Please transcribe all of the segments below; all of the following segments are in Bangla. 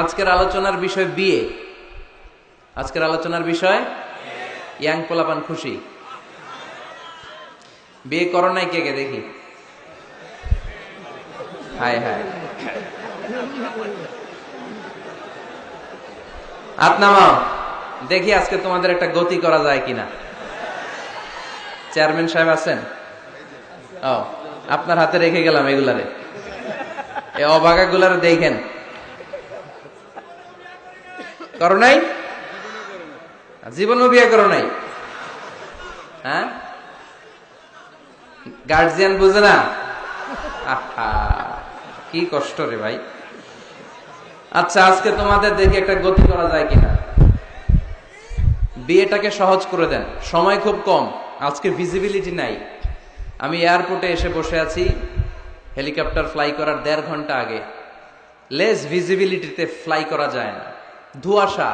আজকের আলোচনার বিষয় বিয়ে। আজকের আলোচনার বিষয় ইয়াং পোলাপান খুশি। বিয়ে করো নাই কে কে দেখি? হায় হায়, হাত নামাও দেখি আজকে তোমাদের একটা গতি করা যায় কিনা। চেয়ারম্যান সাহেব আছেন? ও, আপনার হাতে রেখে গেলাম এগুলারে, এই অবাগা গুলারে দেখেন। করো নাই? জীবনও বিয়ে করো নাই? হ্যাঁ, গার্জিয়ান বুঝে না। আহা, কি কষ্ট রে ভাই। আচ্ছা, আজকে তোমাদের দেখি একটা গতি করা যায় কিনা। বিয়েটাকে সহজ করে দেন, সময় খুব কম, আজকে ভিজিবিলিটি নাই। আমি এয়ারপোর্টে এসে বসে আছি, হেলিকপ্টার ফ্লাই করার 1.5 ঘন্টা আগে। লেস ভিজিবিলিটিতে ফ্লাই করা যায় না, ধোঁয়াশা,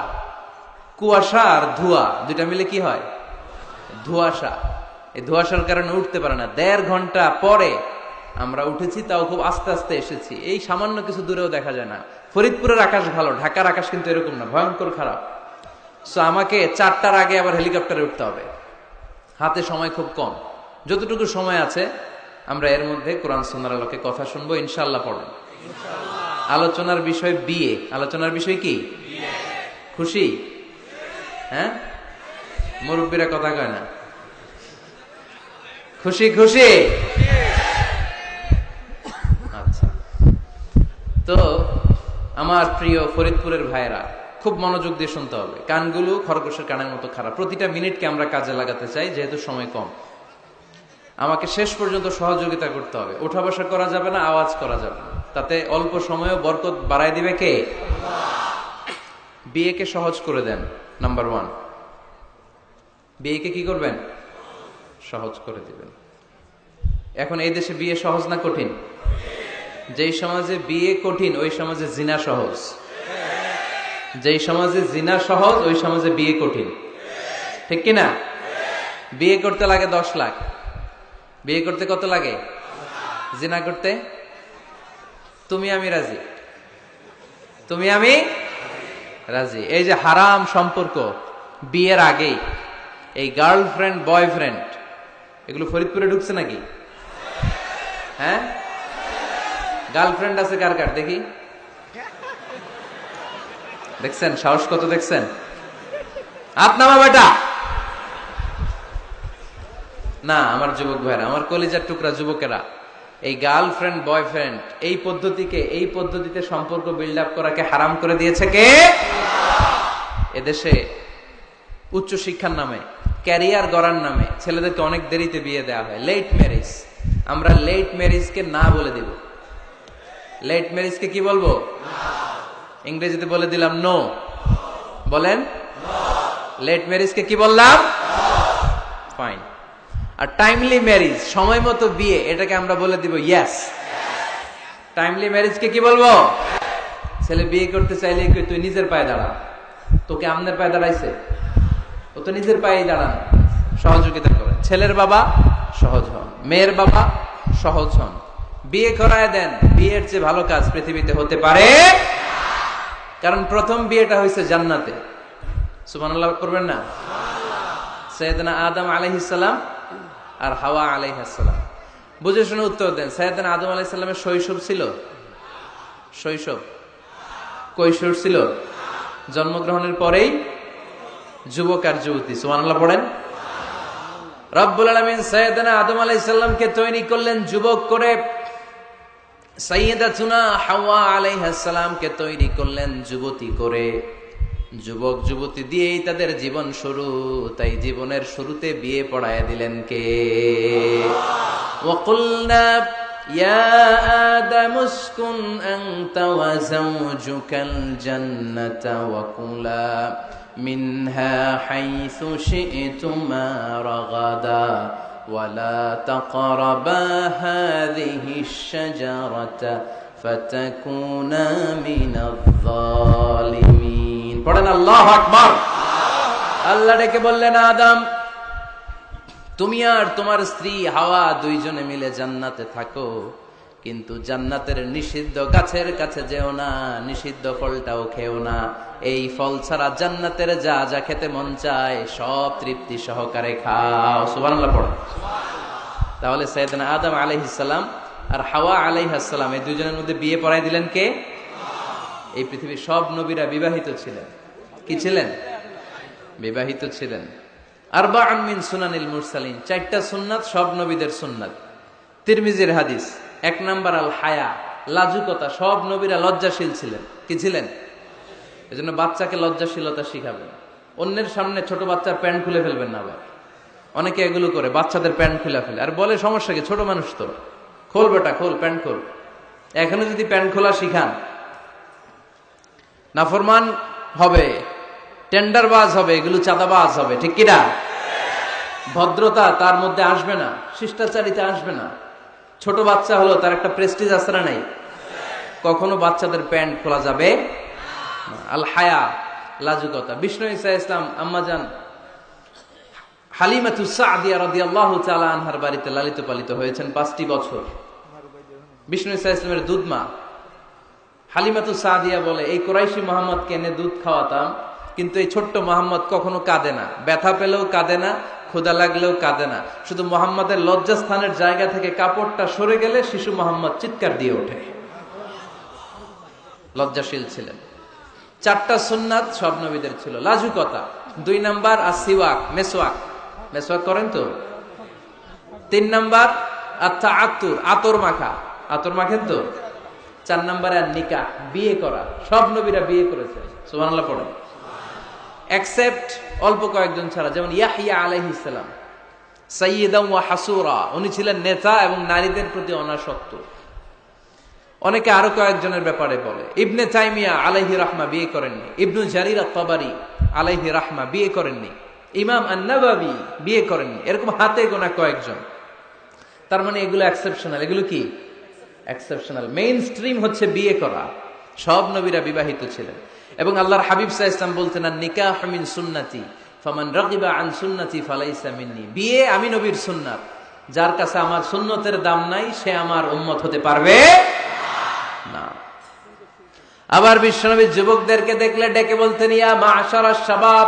কুয়াশা আর ধোঁয়া দুইটা মিলে কি হয়? ধোঁয়াশা। এই ধোঁয়াশার কারণে উঠতে পারে না। 1.5 ঘন্টা পরে আমরা উঠেছি, তাও খুব আস্তে আস্তে এসেছি। এই সামান্য কিছু দূরেও দেখা যায় না। ফরিদপুরের আকাশ ভালো, ঢাকার আকাশ কিন্তু এরকম না, ভয়ঙ্কর খারাপ। সো আমাকে 4টার আগে আবার হেলিকপ্টারে উঠতে হবে, হাতে সময় খুব কম। যতটুকু সময় আছে আমরা এর মধ্যে কোরআন সুন্নাহর আলোকে কথা শুনবো, ইনশাআল্লাহ। পড়েন। আলোচনার বিষয় বিয়ে। আলোচনার বিষয় কি? খুশি? হ্যাঁ, মুরব্বীরা কথা কয় না। খুশি খুশি? আচ্ছা, তো আমার প্রিয় ফরিদপুরের ভাইয়েরা, খুব মনোযোগ দিয়ে শুনতে হবে। কানগুলো খরগোশের কানের মতো খারাপ। প্রতিটা মিনিটকে আমরা কাজে লাগাতে চাই, যেহেতু সময় কম। আমাকে শেষ পর্যন্ত সহযোগিতা করতে হবে। ওঠা বসা করা যাবে না, আওয়াজ করা যাবে না, তাতে অল্প সময়েও বরকত বাড়ায় দিবে কে? বিয়েকে সহজ করে দেন। নাম্বার 1, বিয়েকে কি করবেন? সহজ করে দিবেন। এখন এই দেশে বিয়ে সহজ না কঠিন? যেই সমাজে বিয়ে কঠিন ওই সমাজে জিনা সহজ। যেই সমাজে জিনা সহজ ওই সমাজে বিয়ে কঠিন, ঠিক কিনা? বিয়ে করতে লাগে 10 লাখ। বিয়ে করতে কত লাগে? জিনা করতে? তুমি আমি রাজি, তুমি আমি রাজি। এই যে হারাম সম্পর্ক বিয়ের আগেই, এই গার্লফ্রেন্ড বয়ফ্রেন্ড, এগুলো ফরিদপুরে ঢুকছে নাকি? হ্যাঁ, গার্লফ্রেন্ড আছে কার কার দেখি? দেখছেন সাহস কত? দেখছেন? হাত নামা বেটা। না, আমার যুবক ভাইরা, আমার কলিজার টুকরা যুবকেরা, এই গার্লফ্রেন্ড বয়ফ্রেন্ড এই পদ্ধতিতে সম্পর্ক বিল্ড আপ করাকে হারাম করে দিয়েছে কে? এদেশে উচ্চ শিক্ষার নামে, ক্যারিয়ার গড়ার নামে ছেলেদেরকে অনেক দেরিতে বিয়ে দেওয়া হয়, লেট ম্যারেজ। আমরা লেট ম্যারেজকে না বলে দিব। লেট ম্যারেজকে কি বলবো? ইংরেজিতে বলে দিলাম নো। বলেন, লেট ম্যারেজকে কি বললাম? ফাইন। আর টাইমলি ম্যারেজ, সময় মতো বিয়ে, এটাকে আমরা বলে দিব ইয়েস। টাইমলি ম্যারেজকে কি বলবো? ছেলে বিয়ে করতে চাইলে তুই নিজের পায়ে দাঁড়া। তোকে আমনের পায়ে দাঁড়াইছে? ও তো নিজের পায়ে দাঁড়ান। সহযোগিতা করেন। ছেলের বাবা সহজ হন, মেয়ের বাবা সহজ হন, বিয়ে করায় দেন। বিয়ের চেয়ে ভালো কাজ পৃথিবীতে হতে পারে, কারণ প্রথম বিয়েটা হয়েছে জান্নাতে। সুবহানাল্লাহ করবেন না? সাইয়েদনা আদম আলাইহিস সালাম আর হাওয়া আলাইহিস সালাম। বুঝে শুনে উত্তর দেন। সাইয়েদনা আদম আলাইহিস সালামের শৈশব ছিল? শৈশব, কৈশোর ছিল? জন্মগ্রহণের পরেই যুবক আর যুবতী। সুবহানাল্লাহ পড়েন। রব্বুল আলামিন সাইয়েদনা আদম আলাইহিস সালামকে তৈরি করলেন যুবক করে, সাইয়েদাতুনা হাওয়া আলাইহিস সালামকে তৈরি করলেন যুবতী করে। যুবক যুবতী দিয়েই তাদের জীবন শুরু, তাই জীবনের শুরুতে বিয়ে পড়ায় দিলেন কে? ওয়াকুলনা ইয়া আদাম উসকুন আনতা ওয়া যাওজুকাল জান্নাতা ওয়া কুলা মিনহা হাইসু শি'তুমা রাগাদা ওয়ালা তাকরাবা হাযিহিশ শাজারাতা ফাতাকুনা মিনাজ যালিমিন। পড়েন আল্লাহু আকবার। আল্লাহ ডেকে বললেন, আদম, তুমি আর তোমার স্ত্রী হাওয়া দুইজনে মিলে জান্নাতে থাকো, কিন্তু জান্নাতের নিষিদ্ধ গাছের কাছে যেও না, নিষিদ্ধ ফলটাও খেও না। এই ফল ছাড়া জান্নাতের যা যা খেতে মন চায় সব তৃপ্তি সহকারে খাও। সুবহানাল্লাহ পড়ো। তাহলে সাইয়েদনা আদম আলাইহিস সালাম আর হাওয়া আলাইহিস সালাম এই দুজনের মধ্যে বিয়ে পড়াই দিলেন কে? এই পৃথিবীর সব নবীরা বিবাহিত ছিলেন। কি ছিলেন? বিবাহিত ছিলেন। আরবাউন মিন সুনানিল মুরসালিন, 4টা সুন্নাত সব নবীদের সুন্নাত। তিরমিজির হাদিস, 1 নাম্বার আল হায়া, লাজুকতা। সব নবীরা লজ্জাশীল ছিলেন। কি ছিলেন? এজন্য বাচ্চাকে লজ্জাশীলতা শিখাবেন। অন্যের সামনে ছোট বাচ্চার প্যান্ট খুলে ফেলবেন না। আবার অনেকে এগুলো করে, বাচ্চাদের প্যান্ট খুলে ফেলে আর বলে সমস্যা কি, ছোট মানুষ তো, খোল বেটা খোল, প্যান্ট খোল। এখনো যদি প্যান্ট খোলা শিখান, নাফরমান হবে, টেন্ডারবাজ হবে, এগুলো চাঁদাবাজ হবে। ঠিক কিনা? ভদ্রতা তার মধ্যে আসবে না, শিষ্টাচারিতা আসবে না। ছোট বাচ্চা হলো, তার একটা প্রেস্টিজ আছে না নাই? কখনো বাচ্চাদের প্যান্ট খোলা যাবে না। আল হায়া, লাজুকতা। বিষ্ণু ঈসা ইসলাম আম্মাজান হালিমাতুস সাদিয়া রাদিয়াল্লাহু তাআলা আনহার বাড়িতে লালিত পালিত হয়েছেন 5টি বছর। বিষ্ণু ঈসা ইসলামের দুধমা হালিমাতুস সাদিয়া বলে, এই কুরাইশি মুহাম্মদকে এনে দুধ খাওয়াতাম, কিন্তু এই ছোট্ট মুহাম্মদ কখনো কাঁদে না, ব্যথা পেলেও কাঁদে না, ক্ষুধা লাগলেও কাঁদে না। শুধু মুহাম্মাদের লজ্জাস্থানের জায়গা থেকে কাপড়টা সরে গেলে শিশু মুহাম্মদ চিৎকার দিয়ে ওঠে। লজ্জাশীল ছিলেন। 4টা সুন্নাত সব নবীদের ছিল। লাজুকতা। 2 নাম্বার আসিওয়াক, মেসওয়াক। মেসওয়াক করেন তো? 3 নাম্বার আত্তাআতুর, আতর মাখা। আতর মাখেন তো? 4 নাম্বারে আর নিকাহ, বিয়ে করা। সব নবীরা বিয়ে করেছে। সুবহানাল্লাহ পড়েন। এক্সেপ্ট অল্প কয়েকজন ছাড়া, যেমন ইয়াহইয়া আলাইহিস সালাম সাইয়্যিদান ওয়া হাসুরা, উনি ছিলেন নেতা এবং নারীদের প্রতি অনাসক্ত। অনেকে আরো কয়েকজনের ব্যাপারে বলে। ইবনে তাইমিয়া আলাইহি রাহমা বিয়ে করেননি। ইবনু জারির আত-তাবারি আলাইহি রাহমা বিয়ে করেননি। ইমাম আন-নাওয়াবি বিয়ে করেননি। এরকম হাতে গোনা কয়েকজন। তার মানে এগুলো এক্সেপশনাল। এগুলো কি? এক্সেপশনাল। মেইন স্ট্রিম হচ্ছে বিয়ে করা। সব নবীরা বিবাহিত ছিলেন। এবং আল্লাহর হাবিব সাল্লাল্লাহু আলাইহি ওয়াসাল্লাম বলতেন, নিকাহু মিন সুন্নতি ফামান রাগিবা আন সুন্নতি ফালাইসা মিন্নি। বিয়ে আমি নবীর সুন্নাত, যার কাছে আমার সুন্নতের দাম নাই সে আমার উম্মত হতে পারবে না। আবার বিশ্বনবী যুবকদেরকে দেখলে ডেকে বলতেন, ইয়া মা'শারাশ শাবাব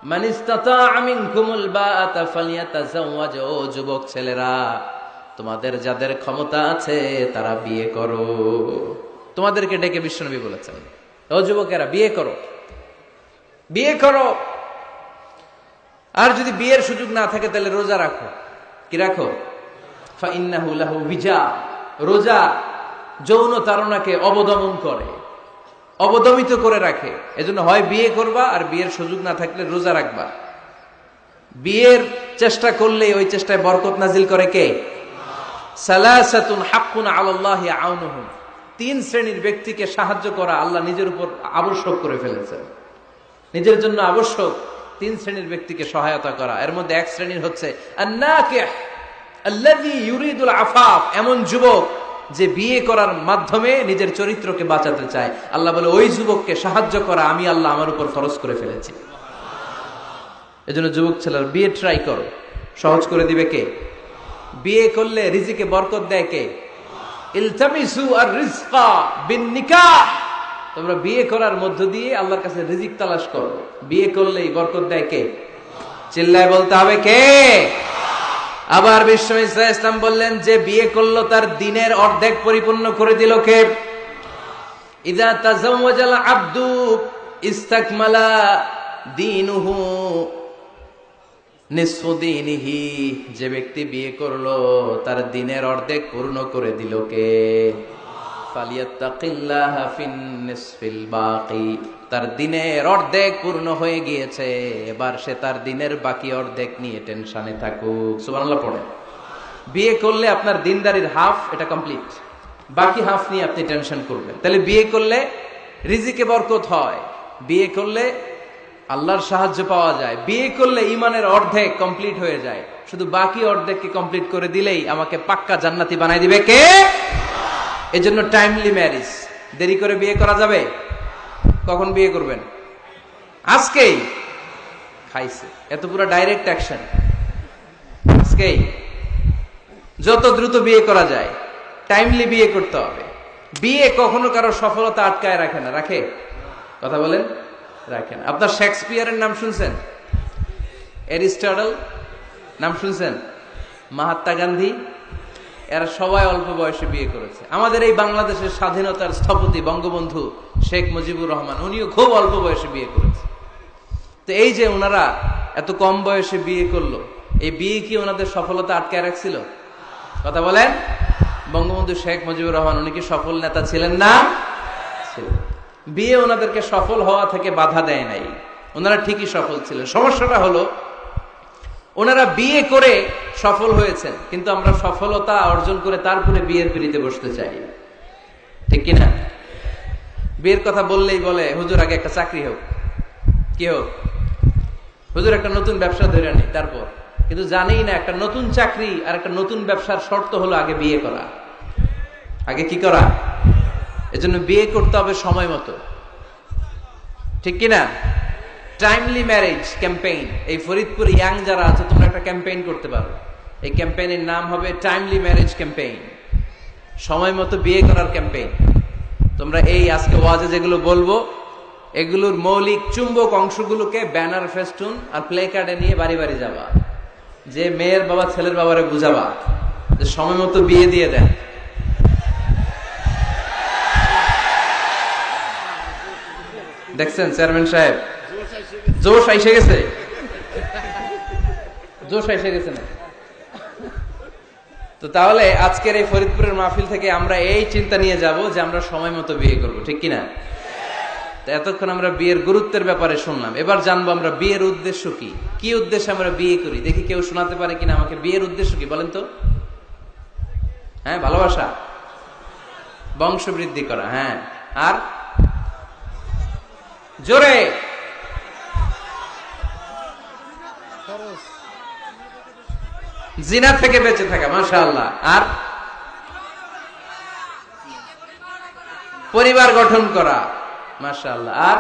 মান ইসতাতা'a মিনকুমুল বাআতা ফালইয়াতাযাওয়াজ। ও যুবক ছেলেরা, তোমাদের যাদের ক্ষমতা আছে তারা বিয়ে করো। তোমাদেরকে ডেকে বিশ্বনবী বলেছেন, ও যুবকেরা বিয়ে করো, বিয়ে করো। আর যদি বিয়ের সুযোগ না থাকে তাহলে রোজা রাখো। কি রাখো? ফাইন্নাহু লাহু বিজা। রোজা যৌন তাড়নাকে অবদমন করে, অবদমিত করে রাখে। এজন্য হয় বিয়ে করবা, আর বিয়ের সুযোগ না থাকলে রোজা রাখবা। বিয়ের চেষ্টা করলে ওই চেষ্টায় বরকত নাজিল করে কে? সালাসাতুন হাক্কুন আলাল্লাহি আউনুহুম। 3 শ্রেণীর ব্যক্তিকে সাহায্য করা আল্লাহ নিজের উপর আবশ্যক করে ফেলেছেন। নিজের জন্য আবশ্যক 3 শ্রেণীর ব্যক্তিকে সহায়তা করা। এর মধ্যে 1 শ্রেণীর হচ্ছে আন-নাকিহ আল্লাযী ইউরিদুল আফাফ। এমন যুবক যে বিয়ে করার মাধ্যমে নিজের চরিত্রকে বাঁচাতে চায়। আল্লাহ বলে, ওই যুবককে সাহায্য করা আমি আল্লাহ আমার উপর ফরজ করে ফেলেছি। এজন্য যুবক ছেলেরা বিয়ে ট্রাই করো, সহজ করে দিবে কে? বিয়ে করলে রিজিকে বরকত দেয় কে? ইলতামিসু আর-রিজকা বিন-নিকাহ। তোমরা বিয়ে করার মধ্য দিয়ে আল্লাহর কাছে রিজিক তালাশ করো। বিয়ে করলেই বরকত দেয় কে? চিল্লায় বলতে হবে কে? আবার বিষ্ণু ঈসা ইসলাম বললেন, যে বিয়ে করলো তার দিনের অর্ধেক পরিপূর্ণ করে দিল কে? ইযা তাযাওয়াজাল আবদু ইস্তাকমালা দীনুহু নিসফু দীনিহি। যে ব্যক্তি বিয়ে করলো তার দিনের অর্ধেক পূর্ণ করে দিল কে? ফালিয়াত্তাকিল্লাহা ফিন নিসফিল বাকি। তার দিনের অর্ধেক পূর্ণ হয়ে গিয়েছে, এবার সে তার দিনের বাকি অর্ধেক নিয়ে টেনশনে থাকুক। সুবহানাল্লাহ পড়ে। বিয়ে করলে আপনার দিনদারির হাফ এটা কমপ্লিট, বাকি হাফ নিয়ে আপনি টেনশন করবেন। তাহলে বিয়ে করলে রিজিকে বরকত হয়, বিয়ে করলে আল্লাহর সাহায্য পাওয়া যায়, বিয়ে করলে ইমানের অর্ধেক কমপ্লিট হয়ে যায়। শুধু বাকি অর্ধেককে কমপ্লিট করে দিলেই আমাকে পাক্কা জান্নাতি বানাই দিবে কে? এজন্য টাইমলি ম্যারেজ। দেরি করে বিয়ে করা যাবে? কখন বিয়ে করবেন? আজকেই। খাইছে এত পুরো ডাইরেক্ট অ্যাকশন আজকেই। যত দ্রুত বিয়ে করা যায় টাইমলি বিয়ে করতে হবে। বিয়ে কখনো কারো সফলতা আটকায় রাখে না, রাখে? কথা বলেন, রাখে না। আপনার শেক্সপিয়ারের নাম শুনছেন? অ্যারিস্টটল নাম শুনছেন? মহাত্মা গান্ধী, এরা সবাই অল্প বয়সে বিয়ে করেছে। আমাদের এই বাংলাদেশের স্বাধীনতার স্থপতি বঙ্গবন্ধু শেখ মুজিবুর রহমান, উনিও খুব অল্প বয়সে বিয়ে করেছে। তো এই যে ওনারা এত কম বয়সে বিয়ে করলো, এই বিয়ে কি ওনাদের সফলতা আটকায় রাখছিল? কথা বলেন। বঙ্গবন্ধু শেখ মুজিবুর রহমান উনি কি সফল নেতা ছিলেন না? বিয়ে ওনাদেরকে সফল হওয়া থেকে বাধা দেয় নাই, ওনারা ঠিকই সফল ছিলেন। সমস্যাটা হলো ওনারা বিয়ে করে সফল হয়েছেন, কিন্তু আমরা সফলতা অর্জন করে তারপরে বিয়ের পিড়িতে বসতে চাই, ঠিক কিনা? বিয়ের কথা বললেই বলে হুজুর আগে একটা চাকরি হোক, কি হোক? হুজুর একটা নতুন ব্যবসা ধরে নেই, তারপর। কিন্তু জানেই না একটা নতুন চাকরি আর একটা নতুন ব্যবসার শর্ত হলো আগে বিয়ে করা। আগে কি করা? এজন্য বিয়ে করতে হবে সময় মতো, ঠিক কিনা? টাইমলি ম্যারেজ ক্যাম্পেইন, এই ফরিদপুর ইয়াং যারা আছে তোমরা একটা ক্যাম্পেইন করতে পারো। এই ক্যাম্পেইনের নাম হবে টাইমলি ম্যারেজ ক্যাম্পেইন, সময় মতো বিয়ে করার ক্যাম্পেইন। তোমরা এই আজকে ওয়াজে যেগুলো বলবো এগুলোর মৌলিক চুম্বক অংশগুলোকে ব্যানার, ফেস্টুন আর প্লে কার্ডে নিয়ে বাড়ি বাড়ি যাবা, যে মেয়ের বাবা ছেলের বাবারে বুঝাবা যে সময় মতো বিয়ে দিয়ে দেন। দেখছেন চেয়ারম্যান সাহেব, জোশ আইসে গেছে, জোশ আইসে গেছে না? তো তাহলে আজকের এই ফরিদপুরের মাহফিল থেকে আমরা এই চিন্তা নিয়ে যাব যে আমরা সময় মতো বিয়ে করব, ঠিক কিনা? এতক্ষণ আমরা বিয়ের গুরুত্বের ব্যাপারে শুনলাম, এবার জানবো আমরা বিয়ের উদ্দেশ্য কি, কি উদ্দেশ্যে আমরা বিয়ে করি। দেখি কেউ শোনাতে পারে কিনা আমাকে বিয়ের উদ্দেশ্য কি, বলেন তো? হ্যাঁ, ভালোবাসা, বংশ বৃদ্ধি করা, হ্যাঁ, আর জোরে জিনা থেকে বেঁচে থাকা, মাশাআল্লাহ, আর পরিবার গঠন করা, মাশাআল্লাহ, আর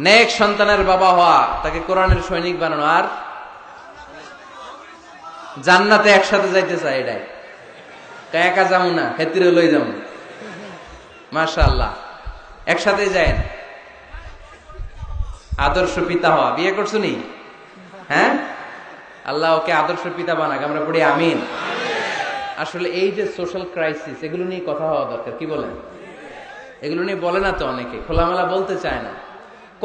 নেক সন্তানের বাবা হওয়া, তাকে কোরআনের সৈনিক বানানো, আর জান্নাতে একসাথে যাইতে চাই। এটাই একা যাবো না, হেতিরে লই যাবো, মাশাআল্লাহ, একসাথে যায়। আদর্শ পিতা হওয়া, বিয়ে করছো নি? হ্যাঁ, আল্লাহ ওকে আদর্শ পিতা বানাক, আমরা পড়ি আমিন। আসলে এই যে সোশ্যাল ক্রাইসিস, এগুলো নিয়ে কথা হওয়া দরকার, কি বলেন? এগুলো নিয়ে বলে না তো অনেকে, খোলামেলা বলতে চায় না।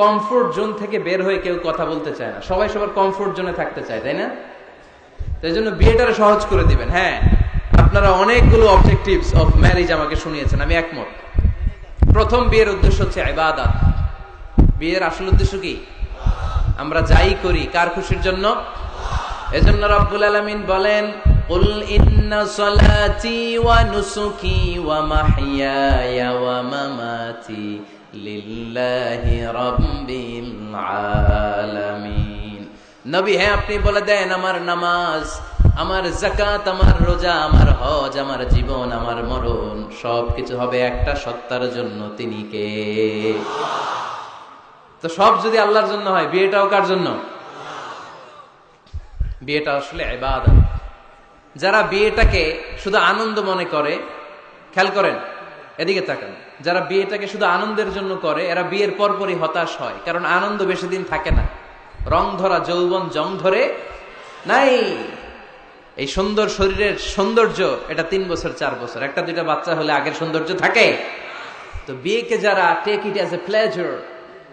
কমফোর্ট জোন থেকে বের হয়ে কেউ কথা বলতে চায় না, সবাই সবার কমফোর্ট জোনে থাকতে চায়, তাই না? তাই জন্য বিয়েটারে সহজ করে দিবেন। হ্যাঁ, আপনারা অনেকগুলো অবজেক্টিভস অফ ম্যারেজ আমাকে শুনিয়েছেন, আমি একমত। প্রথম বিয়ের উদ্দেশ্য হচ্ছে ইবাদত। বিয়ের আসল উদ্দেশ্য কি? আমরা যাই করি কার খুশির জন্য? এজন্য রব্বুল আলামিন বলেন, কুল ইন্না সলাতি ওয়া নুসুকি ওয়া মাহইয়ায়া ওয়া মামাতি লিল্লাহি রাব্বিল আলামিন। নবী, হ্যাঁ আপনি বলে দেন আমার নামাজ, আমার যাকাত, আমার রোজা, আমার হজ, আমার জীবন, আমার মরণ সবকিছু হবে একটা সত্তার জন্য, তিনি কে? তো সব যদি আল্লাহর জন্য হয়, বিয়েটাও কার জন্য? বিয়েটা আসলে ইবাদত। যারা বিয়েটাকে শুধু আনন্দ মনে করে, খেয়াল করেন, এদিকে তাকান, যারা বিয়েটাকে শুধু আনন্দের জন্য করে এরা বিয়ের পরপরই হতাশ হয়, কারণ আনন্দ বেশি দিন থাকে না। রং ধরা যৌবন জং ধরে নাই। এই সুন্দর শরীরের সৌন্দর্য এটা 3 বছর 4 বছর, একটা দুইটা বাচ্চা হলে আগের সৌন্দর্য থাকে। তো বিয়েকে যারা take it as a pleasure,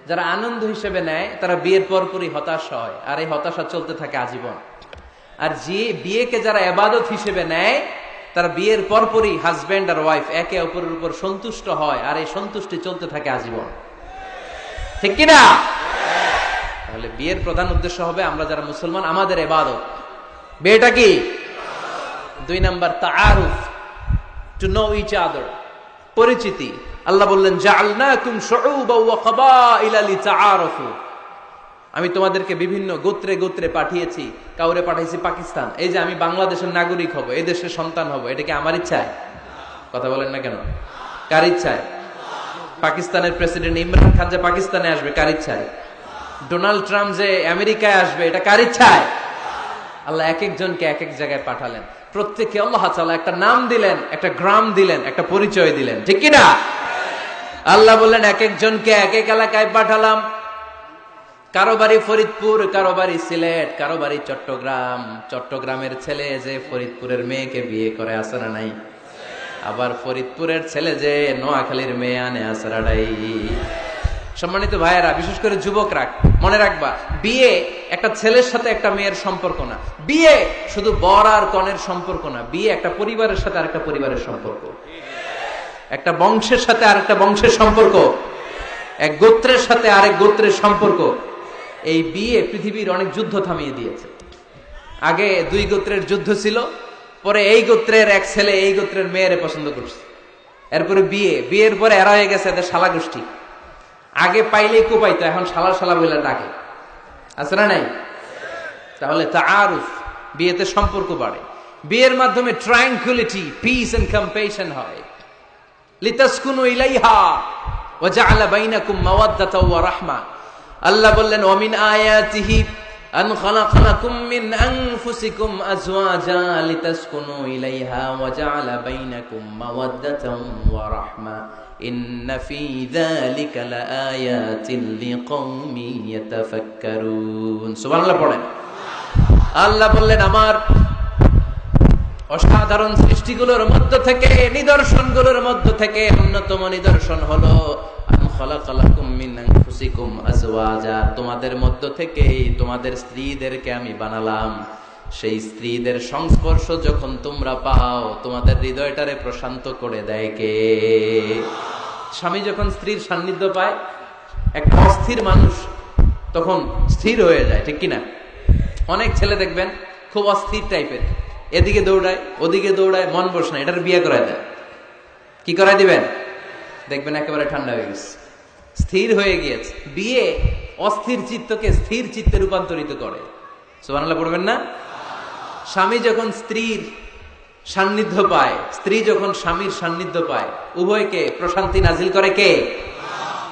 যারা আনন্দ হিসেবে নেয়, তারা বিয়ের পরপরই হতাশ হয়, আর এই হতাশা চলতে থাকে আজীবন। আর যে বিয়েকে যারা ইবাদত হিসেবে নেয়, তারা বিয়ের পরপরই হাজবেন্ড আর ওয়াইফ একে অপরের উপর সন্তুষ্ট হয়, আর এই সন্তুষ্টি চলতে থাকে আজীবন, ঠিক কিনা? তাহলে বিয়ের প্রধান উদ্দেশ্য হবে আমরা যারা মুসলমান, আমাদের ইবাদত। বিয়েটা কি? 2 নাম্বার তাআরুফ, টু নো ইচ আদার, পরিচিতি। আল্লাহ বললেন, জাআলনাকুম শুউবাও ওয়া ক্বাবাইলা লিতাআরাফু, আমি তোমাদেরকে বিভিন্ন গোত্রে গোত্রে পাঠিয়েছি। কাউরে পাঠাইছি পাকিস্তান, এই যে আমি বাংলাদেশের নাগরিক হব, এই দেশের সন্তান হব, এটা কি আমার ইচ্ছায়? কথা বলেন না কেন? কার ইচ্ছায়? পাকিস্তানের প্রেসিডেন্ট ইমরান খান যে পাকিস্তানে আসবে, কার ইচ্ছায়? ডোনাল্ড ট্রাম্প যে আমেরিকায় আসবে, এটা কার ইচ্ছায়? আল্লাহ এক একজনকে এক এক জায়গায় পাঠালেন, প্রত্যেককে আল্লাহ তাআলা একটা নাম দিলেন, একটা গ্রাম দিলেন, একটা পরিচয় দিলেন, ঠিক কি না? আল্লাহ বললেন এক একজনকে এক এক এলাকায় পাঠালাম। কারো বাড়ি ফরিদপুর, কারো বাড়ি সিলেট, কারো বাড়ি চট্টগ্রাম। চট্টগ্রামের ছেলে যে ফরিদপুরের মেয়েকে বিয়ে করে, আছে না নাই? আবার ফরিদপুরের ছেলে যে নোয়াখালীর মেয়ে আনে, আছে না নাই? সম্মানিত ভাইয়েরা, বিশেষ করে যুবকরা মনে রাখবা, বিয়ে একটা ছেলের সাথে একটা মেয়ের সম্পর্ক না। বিয়ে শুধু বর আর কনের সম্পর্ক না। বিয়ে একটা পরিবারের সাথে আরেকটা পরিবারের সম্পর্ক, একটা বংশের সাথে আরেকটা বংশের সম্পর্ক, এক গোত্রের সাথে আরেক গোত্রের সম্পর্ক। এই বিয়ে পৃথিবীর অনেক যুদ্ধ থামিয়ে দিয়েছে। আগে দুই গোত্রের যুদ্ধ ছিল, পরে এই গোত্রের এক ছেলে এই গোত্রের মেয়েরে পছন্দ করছে, এরপরে বিয়ের পরে এরা হয়ে গেছে এদের শালা গোষ্ঠী। আগে পাইলেই কোপাইতো, এখন শালা শালা বলে ডাকে, আছে না নাই? তাহলে তাআরুফ, বিয়েতে সম্পর্ক বাড়ে। বিয়ের মাধ্যমে ট্রায়াঙ্কুলিটি, পিস এন্ড কম্প্যাশন হয়। লিতাসকুনু ইলাইহা ওয়া জাআলা বাইনাকুম মাওয়াদ্দাতাও ওয়া রাহমা। আল্লাহ বললেন ওয়া মিন আয়াতিহি আন খালাকালাকুম মিন আনফুসিকুম আজওয়াজা লিতাসকুনু ইলাইহা ওয়া জাআলা বাইনাকুম মাওয়াদ্দাতাও ওয়া রাহমা ইন্না ফি যালিকা লাআয়াতিন লিকওমিন ইয়াতাফাক্কারুন। সুবহানাল্লাহ পড়েন। আল্লাহ বললেন আমার অসাধারণ সৃষ্টিগুলোর মধ্য থেকে, নিদর্শনগুলোর মধ্য থেকে অন্যতম নিদর্শন হলো আন খালাকালাকুম মিন আনফুসিকুম আজওয়াজা, তোমাদের মধ্য থেকে তোমাদের স্ত্রীদেরকে আমি বানালাম। সেই স্ত্রীদের সংস্পর্শ যখন তোমরা পাও, তোমাদের হৃদয়টারে প্রশান্ত করে দেয় কে? স্বামী যখন স্ত্রীর সান্নিধ্য পায়, একটা অস্থির মানুষ তখন স্থির হয়ে যায়, ঠিক কিনা? অনেক ছেলে দেখবেন খুব অস্থির টাইপের, এদিকে দৌড়ায় ওদিকে দৌড়ায়, মন বস না, এটার বিয়ে করায় দেয়। কি করায় দিবেন? দেখবেন একেবারে ঠান্ডা হয়ে গেছে, স্থির হয়ে গিয়েছে। বিয়ে অস্থির চিত্তকে স্থির চিত্তে রূপান্তরিত করে। সুবহানাল্লাহ পড়বেন না? স্বামী যখন স্ত্রীর সান্নিধ্য পায়, স্ত্রী যখন স্বামীর সান্নিধ্য পায়, উভয়কে প্রশান্তি নাজিল করে কে?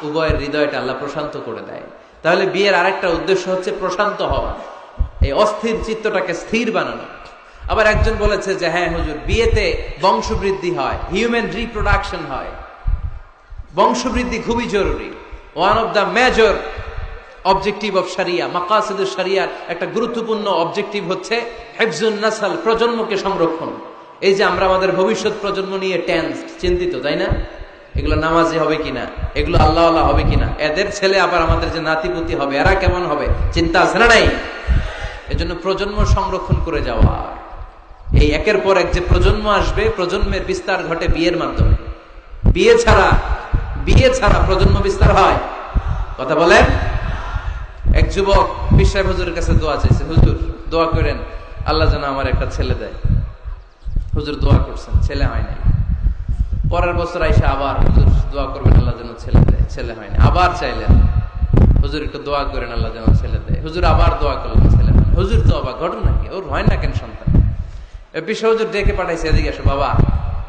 উভয়ের হৃদয়টা আল্লাহ প্রশান্ত করে দেয়। তাহলে বিয়ের আরেকটা উদ্দেশ্য হচ্ছে প্রশান্ত হওয়া, এই অস্থির চিত্তটাকে স্থির বানানো। আবার একজন বলেছে যে হ্যাঁ হুজুর, বিয়েতে বংশবৃদ্ধি হয়, হিউম্যান রিপ্রোডাকশন হয়, বংশবৃদ্ধি খুবই জরুরি। One of the major objective of শরিয়া, মাকাসিদুশ শরিয়ার একটা গুরুত্বপূর্ণ অবজেক্টিভ হচ্ছে হিফজুন নাসল, প্রজন্মকে সংরক্ষণ। এই যে আমরা আমাদের ভবিষ্যৎ প্রজন্ম নিয়ে টেনসড, চিন্তিত, তাই না? এগুলো নামাজি হবে কিনা, এগুলো আল্লাহওয়ালা হবে কিনা, এদের ছেলে আবার আমাদের যে নাতিপুতি হবে এরা কেমন হবে, চিন্তা আছে না নাই? এজন্য প্রজন্ম সংরক্ষণ করে যাওয়া। এই একের পর এক যে প্রজন্ম আসবে, প্রজন্মের বিস্তার ঘটে বিয়ের মাধ্যমে। বিয়ে ছাড়া প্রজন্ম বিস্তার হয়? কথা বলেন। এক যুবক পীর সাহেব হুজুরের কাছে দোয়া চাইছে, হুজুর দোয়া করেন আল্লাহ যেন আমার একটা ছেলে দেয়। হুজুর দোয়া করছেন, ছেলে হয় নাই। পরের বছর আইসা আবার হুজুর দোয়া করবেন আল্লাহ যেন ছেলে দেয়, ছেলে হয় না। আবার চাইলেন, হুজুর একটু দোয়া করেন আল্লাহ যেন ছেলে দেয়। হুজুর আবার দোয়া করলেন, ছেলে হয় না। হুজুর তো অবাক, ঘটনা কি, ওর হয় না কেন সন্তান? পীর সাহেব হুজুর ডেকে পাঠাইছে, এদিকে আসো বাবা,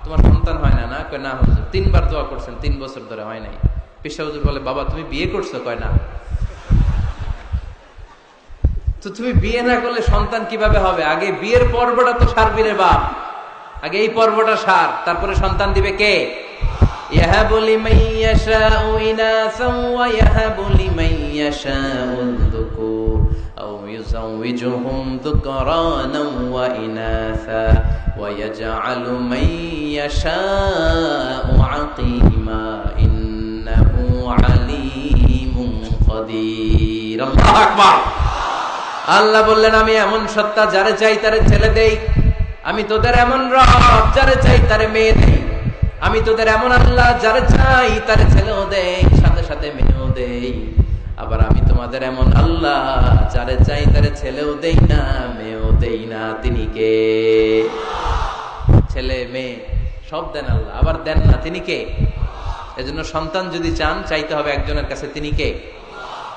তোমার সন্তান হয় না? না। কয় না হুজুর, 3 বার দোয়া করছেন, 3 বছর ধরে হয় নাই। পীর সাহেব হুজুর বলে, বাবা তুমি বিয়ে করছো? কয় না। তো তুমি বিয়ে না করলে সন্তান কিভাবে হবে? আগে বিয়ের পর্বটা তো সারবি রে বাপ, আগে এই পর্বটা সার, তারপরে সন্তান দিবে কে? ইয়াহাবু লিমান ইয়াশাউ ইনাসান ওয়া ইয়াহাবু লিমান ইয়াশাউ যুকুর আও ইউযাওয়িজুহুম যুকরানান ওয়া ইনাসা ওয়া ইয়াজআলু মান ইয়াশাউ আকিমা ইন্নাহু আলীমুন কাদির। আল্লাহু আকবার। আল্লাহ বললেন আমি এমন সত্তা, যারে চাই তারে ছেলে দেই। আমি তোদের এমন রব, যারে চাই তারে মেয়ে দেই। আমি তোদের এমন আল্লাহ, যারে চাই তারে ছেলেও দেই, সাথে সাথে মেয়েও দেই। আবার আমি তোমাদের এমন আল্লাহ, যারে চাই তারে ছেলেও দেই না, মেয়েও দেই না। তিনি কে? ছেলে মেয়ে সব দেন আল্লাহ, আবার দেন না তিনি কে? এজন্য সন্তান যদি চান, চাইতে হবে একজনের কাছে, তিনি কে?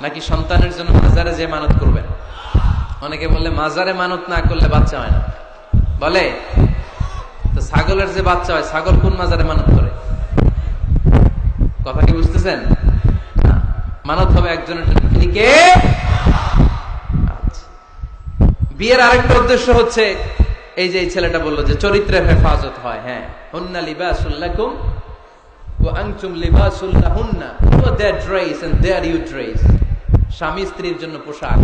নাকি সন্তানের জন্য মাজারে যে মানত করবেন? অনেকে বললে মাজারে মানত না করলে বাচ্চা হয় না, বলে তো ছাগলের যে বাচ্চা হয়, ছাগল কোন মাজারে মানত করে? কথা কি বুঝতেছেন? মানত হবে একজনের জন্য, তিনি কে? বিয়ের আরেকটা উদ্দেশ্য হচ্ছে এই যে এই ছেলেটা বললো যে চরিত্রের হেফাজত হয়। হ্যাঁ, হুন্না লিবাসুল লাকুম ওয়া আনতুম লিবাসুল লাহুন্না ওয়া their dress and their you dress. স্বামী স্ত্রীর জন্য পোশাক,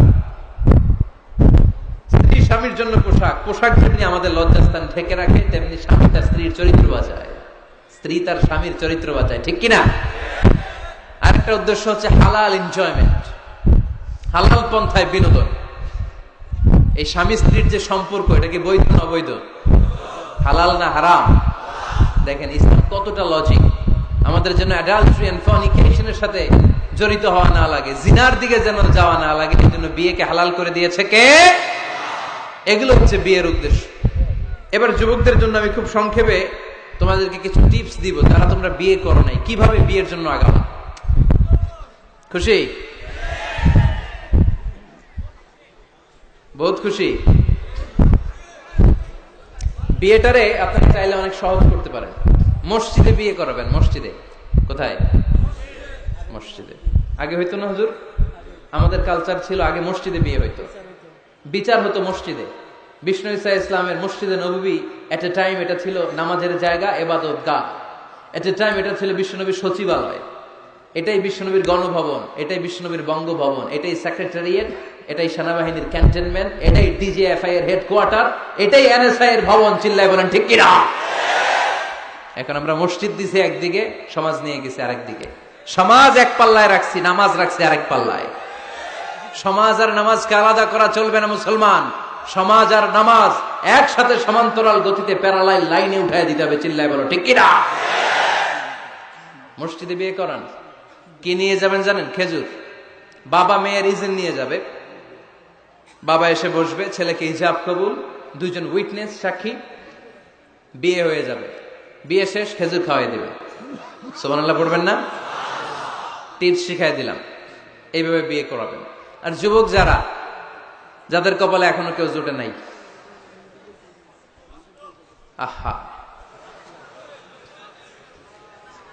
স্ত্রী স্বামীর জন্য পোশাক। পোশাক যেমনি আমাদের লজ্জাস্থান ঢেকে রাখে, তেমনি স্বামী তার স্ত্রীর চরিত্র বাঁচায়, স্ত্রী তার স্বামীর চরিত্র বাঁচায়, ঠিক কিনা? আরেকটা উদ্দেশ্য হচ্ছে হালাল এনজয়মেন্ট, হালাল পন্থায় বিনোদন। এই স্বামী স্ত্রীর যে সম্পর্ক, এটা কি বৈধ না অবৈধ? হালাল না হারাম? দেখেন ইসলাম কতটা লজিক। আমাদের জন্য অ্যাডাল্ট্রি এন্ড ফর্নিকেশনের সাথে জড়িত হওয়া না লাগে, জিনার দিকে যেন যাওয়া না লাগে, এই জন্য বিয়েকে হালাল করে দিয়েছে কে? এগুলো হচ্ছে বিয়ের উদ্দেশ্য। এবার যুবকদের জন্য আমি খুব সংক্ষেপে তোমাদেরকে কিছু টিপস দিব, যারা তোমরা বিয়ে করো নাই, কিভাবে বিয়ের জন্য আগাবা। খুশি? বহুত খুশি? বিয়েটারে আপনারা চাইলে অনেক সহজ করতে পারেন। মসজিদে বিয়ে করাবেন। মসজিদে। কোথায়? মসজিদে। আগে হইতো না হুজুর? আমাদের কালচার ছিল আগে মসজিদে বিয়ে হইতো, বিচার হতো মসজিদে। বিষ্ণু ঈসা ইসলামের মসজিদে নববী এট এ টাইম এটা ছিল নামাজের জায়গা, ইবাদত গাহ। এট এ টাইম এটা ছিল বিশ্বনবীর সচিবালয়, এটাই বিশ্বনবীর গণভবন, এটাই বিশ্বনবীর বঙ্গভবন, এটাই সেক্রেটারিয়েট, এটাই সেনাবাহিনীর ক্যান্টনমেন্ট, এটাই ডিজিএফআই এর হেডকোয়ার্টার, এটাই এনএসআই এর ভবন। চিল্লায় বলেন ঠিক কিনা? এখন আমরা মসজিদ দিছি একদিকে, সমাজ নিয়ে গেছি আরেকদিকে। সমাজ এক পাল্লায় রাখছি, নামাজ রাখছি আরেক পাল্লায়। সমাজ আর নামাজকে আলাদা করা চলবে না মুসলমান। সমাজ আর নামাজ একসাথে সমান্তরাল গতিতে প্যারালাল লাইনে উঠায় দিতে হবে। চিল্লায় বলো ঠিক কিনা? মসজিদে বিয়ে করান, কি নিয়ে যাবেন জানেন? খেজুর। বাবা মেয়ের ইজেন নিয়ে যাবে, বাবা এসে বসবে, ছেলেকে হিজাব কবুল, দুইজন উইটনেস সাক্ষী, বিয়ে হয়ে যাবে। বিয়ে শেষ, খেজুর খাওয়াই দিবে। সুবহানাল্লাহ পড়বেন না? টিপস শিখাই দিলাম, এইভাবে বিয়ে করাবেন। আর যুবক যারা, যাদের কপালে এখনো কেউ জুটে নাই, আহা,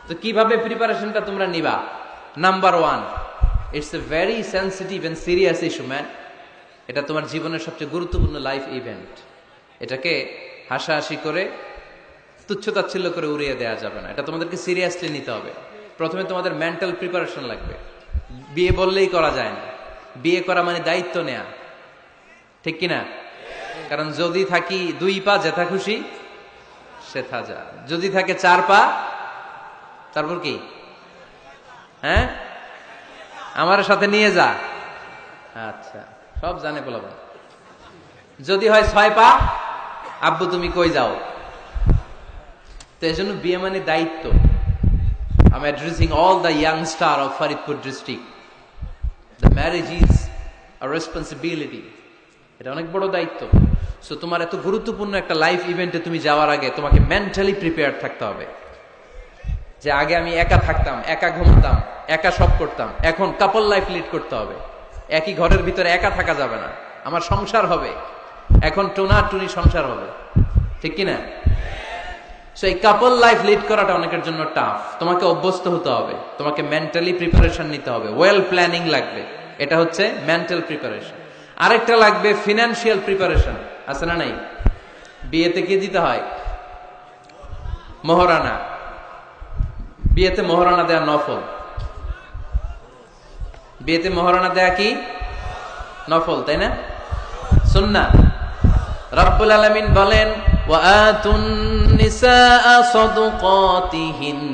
তো কিভাবে প্রিপারেশনটা তোমরা নিবা? Number 1, it's a very sensitive and serious issue man. এটা তোমার জীবনের সবচেয়ে গুরুত্বপূর্ণ লাইফ ইভেন্ট। এটাকে হাসাহাসি করে, তুচ্ছতাচ্ছিল্য করে উড়িয়ে দেওয়া যাবে না। এটা তোমাদেরকে সিরিয়াসলি নিতে হবে। প্রথমে তোমাদের মেন্টাল প্রিপারেশন লাগবে। বিয়ে বললেই করা যায় না। বিয়ে করা মানে দায়িত্ব নেয়া, ঠিক কিনা? কারণ যদি থাকি 2 পা, যেথা খুশি সেথা যা। যদি থাকে 4 পা, তারপর কি? হ্যাঁ, আমার সাথে নিয়ে যা। আচ্ছা, সব জানে বলবো। যদি হয় 6 পা, আব্বু তুমি কই যাও? তো এই জন্য বিয়ে মানে দায়িত্ব। I'm addressing all the youngster of Faridpur district. The marriage is a responsibility. এটা অনেক বড় দায়িত্ব। সো তোমার এত গুরুত্বপূর্ণ একটা লাইফ ইভেন্টে তুমি যাওয়ার আগে তোমাকে মেন্টালি প্রিপেয়ার থাকতে হবে। যে আগে আমি একা থাকতাম, একা ঘুমাতাম, একা সব করতাম, এখন কাপল লাইফ লিড করতে হবে। একই ঘরের ভিতরে একা থাকা যাবে না, আমার সংসার হবে। এখন টোনাটুনি সংসার হবে, ঠিক কিনা? সো এই কাপল লাইফ লিড করাটা অনেকের জন্য টাফ। তোমাকে অভ্যস্ত হতে হবে, তোমাকে মেন্টালি প্রিপারেশন নিতে হবে, ওয়েল প্ল্যানিং লাগবে। এটা হচ্ছে মেন্টাল প্রিপারেশন। আরেকটা লাগবে ফিনান্সিয়াল প্রিপারেশন। আছে না নাই? বিয়েতে কি দিতে হয়? মহরানা। বিয়েতে মহরানা দেয়া নফল। বিয়েতে মহরানা দেয়া কি নফল, তাই না? সুন্নাহ। রব্বুল আলামিন বলেন, ওয়াআতুন নিসাআ সাদুকাতিহিন্না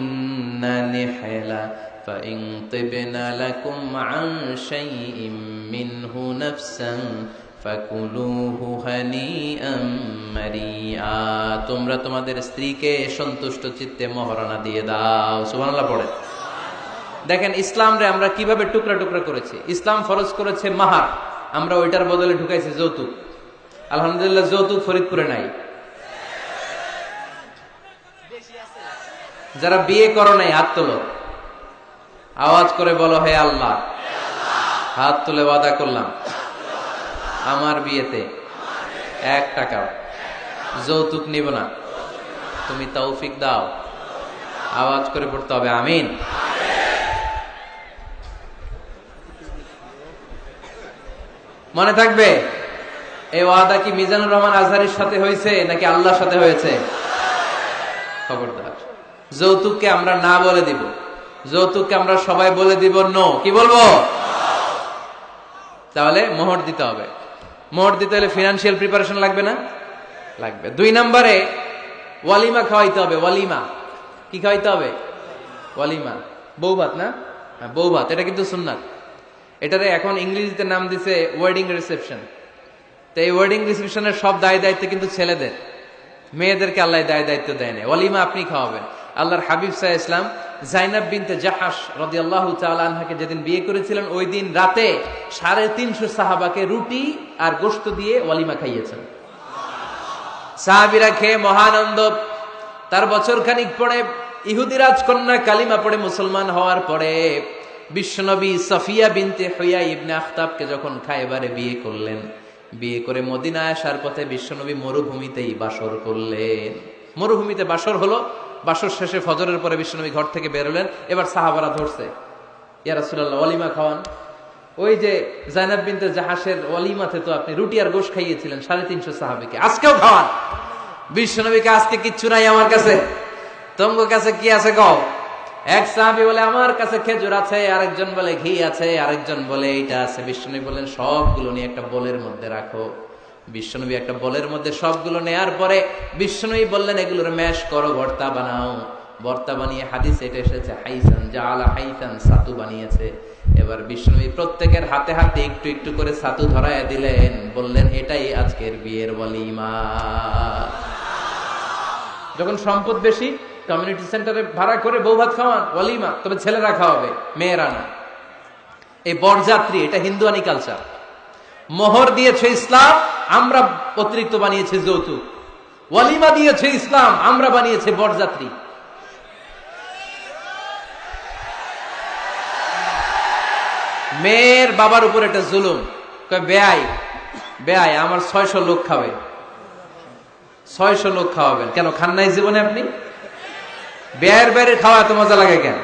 নিহলা ফাইন তিবনা লাকুম আন শাইইম মিনহু নাফসান ফাকুলুহু হানিআম মারিআ। তোমরা তোমাদের স্ত্রীকে সন্তুষ্ট চিত্তে মহরানা দিয়ে দাও। সুবহানাল্লাহ পড়ে। দেখেন ইসলাম রে আমরা কিভাবে টুকরা টুকরা করেছি। ইসলাম ফরজ করেছে মাহার, আমরা ওইটার বদলে ঢুকাইছি যৌতুক। আলহামদুলিল্লাহ যৌতুক ফরিদপুরে নাই। যারা বিয়ে করো নাই হাত তোলো, আওয়াজ করে বলো, হে আল্লাহ, হাত তুলে ওয়াদা করলাম আমার বিয়েতে 1 টাকাও যৌতুক নিব না, তুমি তৌফিক দাও। আওয়াজ করে পড়তে হবে আমিন। মনে থাকবে? এই ওয়াদা কি মিজানুর রহমান আজহারির সাথে হয়েছে নাকি আল্লাহর সাথে হয়েছে? খবরদার, যৌতুককে আমরা না বলে দিব, যৌতুককে আমরা সবাই বলে দিব নো। কি বলবো? তাহলে মোহর দিতে হবে। মোহর দিতে হলে ফিনান্সিয়াল প্রিপারেশন লাগবে না? লাগবে। 2 নম্বরে ওয়ালিমা খাওয়াইতে হবে। ওয়ালিমা কি খাওয়াইতে হবে? ওয়ালিমা, বউ ভাত না? বউ ভাত, এটা কিন্তু সুন্নাত। এটারে এখন ইংরেজিতে নাম দিছে ওয়েডিং রিসেপশন। তো এই ওয়েডিং রিসেপশনের সব দায় দায়িত্ব কিন্তু ছেলেদের, মেয়েদেরকে আল্লাহ দায় দায়িত্ব দেয় না। ওয়ালিমা আপনি খাওয়াবেন। আল্লাহর হাবিব সাল্লাল্লাহু আলাইহি ওয়াসাল্লাম যায়নাব বিনতে জাহাশ রাদিয়াল্লাহু তাআলা আনহাকে যেদিন বিয়ে করেছিলেন, ওই দিন রাতে 350 সাহাবাকে রুটি আর গোশত দিয়ে ওয়ালিমা খাইয়েছেন। সাহাবীরা খেয়ে মহানন্দ। তার বছর খানিক পরে ইহুদি রাজকন্যা কালিমা পড়ে মুসলমান হওয়ার পরে বিশ্বনবী সফিয়া বিনতে হুয়াই ইবনে আখতাবকে যখন খায়বারে বিয়ে করলেন, বিয়ে করে মদিনায় আসার পথে বিশ্বনবী মরুভূমিতেই বাসর করলেন। মরুভূমিতে বাসর হলো। বাসর শেষে ফজরের পরে বিশ্বনবী ঘর থেকে বেরোলেন। এবার সাহাবারা ধরছে, ইয়া রাসূলুল্লাহ ওয়ালিমা খাওয়ান। ওই যে যায়নাব বিনতে জাহাশের ওয়ালিমাতে তো আপনি রুটি আর গোশত খাইয়েছিলেন 350 সাহাবীকে, আজকেও খাওয়ান। বিশ্বনবীকে আজকে কিচ্ছু নাই আমার কাছে, তোমার কাছে কি আছে কও? এক সাহাবী বলে আমার কাছে খেজুর আছে, আরেকজন বলে ঘি আছে, আরেকজন বলে এইটা আছে। বিশ্বনবী বললেন সবগুলো নিয়ে একটা বোলের মধ্যে রাখো। বিশ্বনবী একটা বোলের মধ্যে সবগুলো নেয়ার পরে বিশ্বনবী বললেন এগুলোর ম্যাশ করো, ভর্তা বানাও। ভর্তা বানিয়ে হাদিসে এটা এসেছে হাইসান জাআলা হাইসান, ছাতু বানিয়েছে। এবার বিশ্বনবী প্রত্যেকের হাতে হাতে একটু একটু করে ছাতু ধরায় দিলেন, বললেন এটাই আজকের বিয়ের ওয়ালিমা। যখন সম্পদ বেশি, কমিউনিটি সেন্টারে ভাড়া করে বউ ভাত খাওয়ান, ওয়ালিমা। তবে ছেলেরা খাওয়াবে, মেয়েরা না। এই বরযাত্রী, এটা হিন্দুয়ানি কালচার। মোহর দিয়েছে ইসলাম, আমরা অতিরিক্ত বানিয়েছে যৌতুক। ওয়ালিমা দিয়েছে ইসলাম, আমরা বানিয়েছে বরযাত্রী। মেয়ের বাবার উপর এটা জুলুম। বেয়াই বেয়াই আমার 600 লোক খাবে, 600 লোক খাওয়াবেন কেন? খান নাই জীবনে আপনি? বেয়ের বাইরে খাওয়া এত মজা লাগে কেন?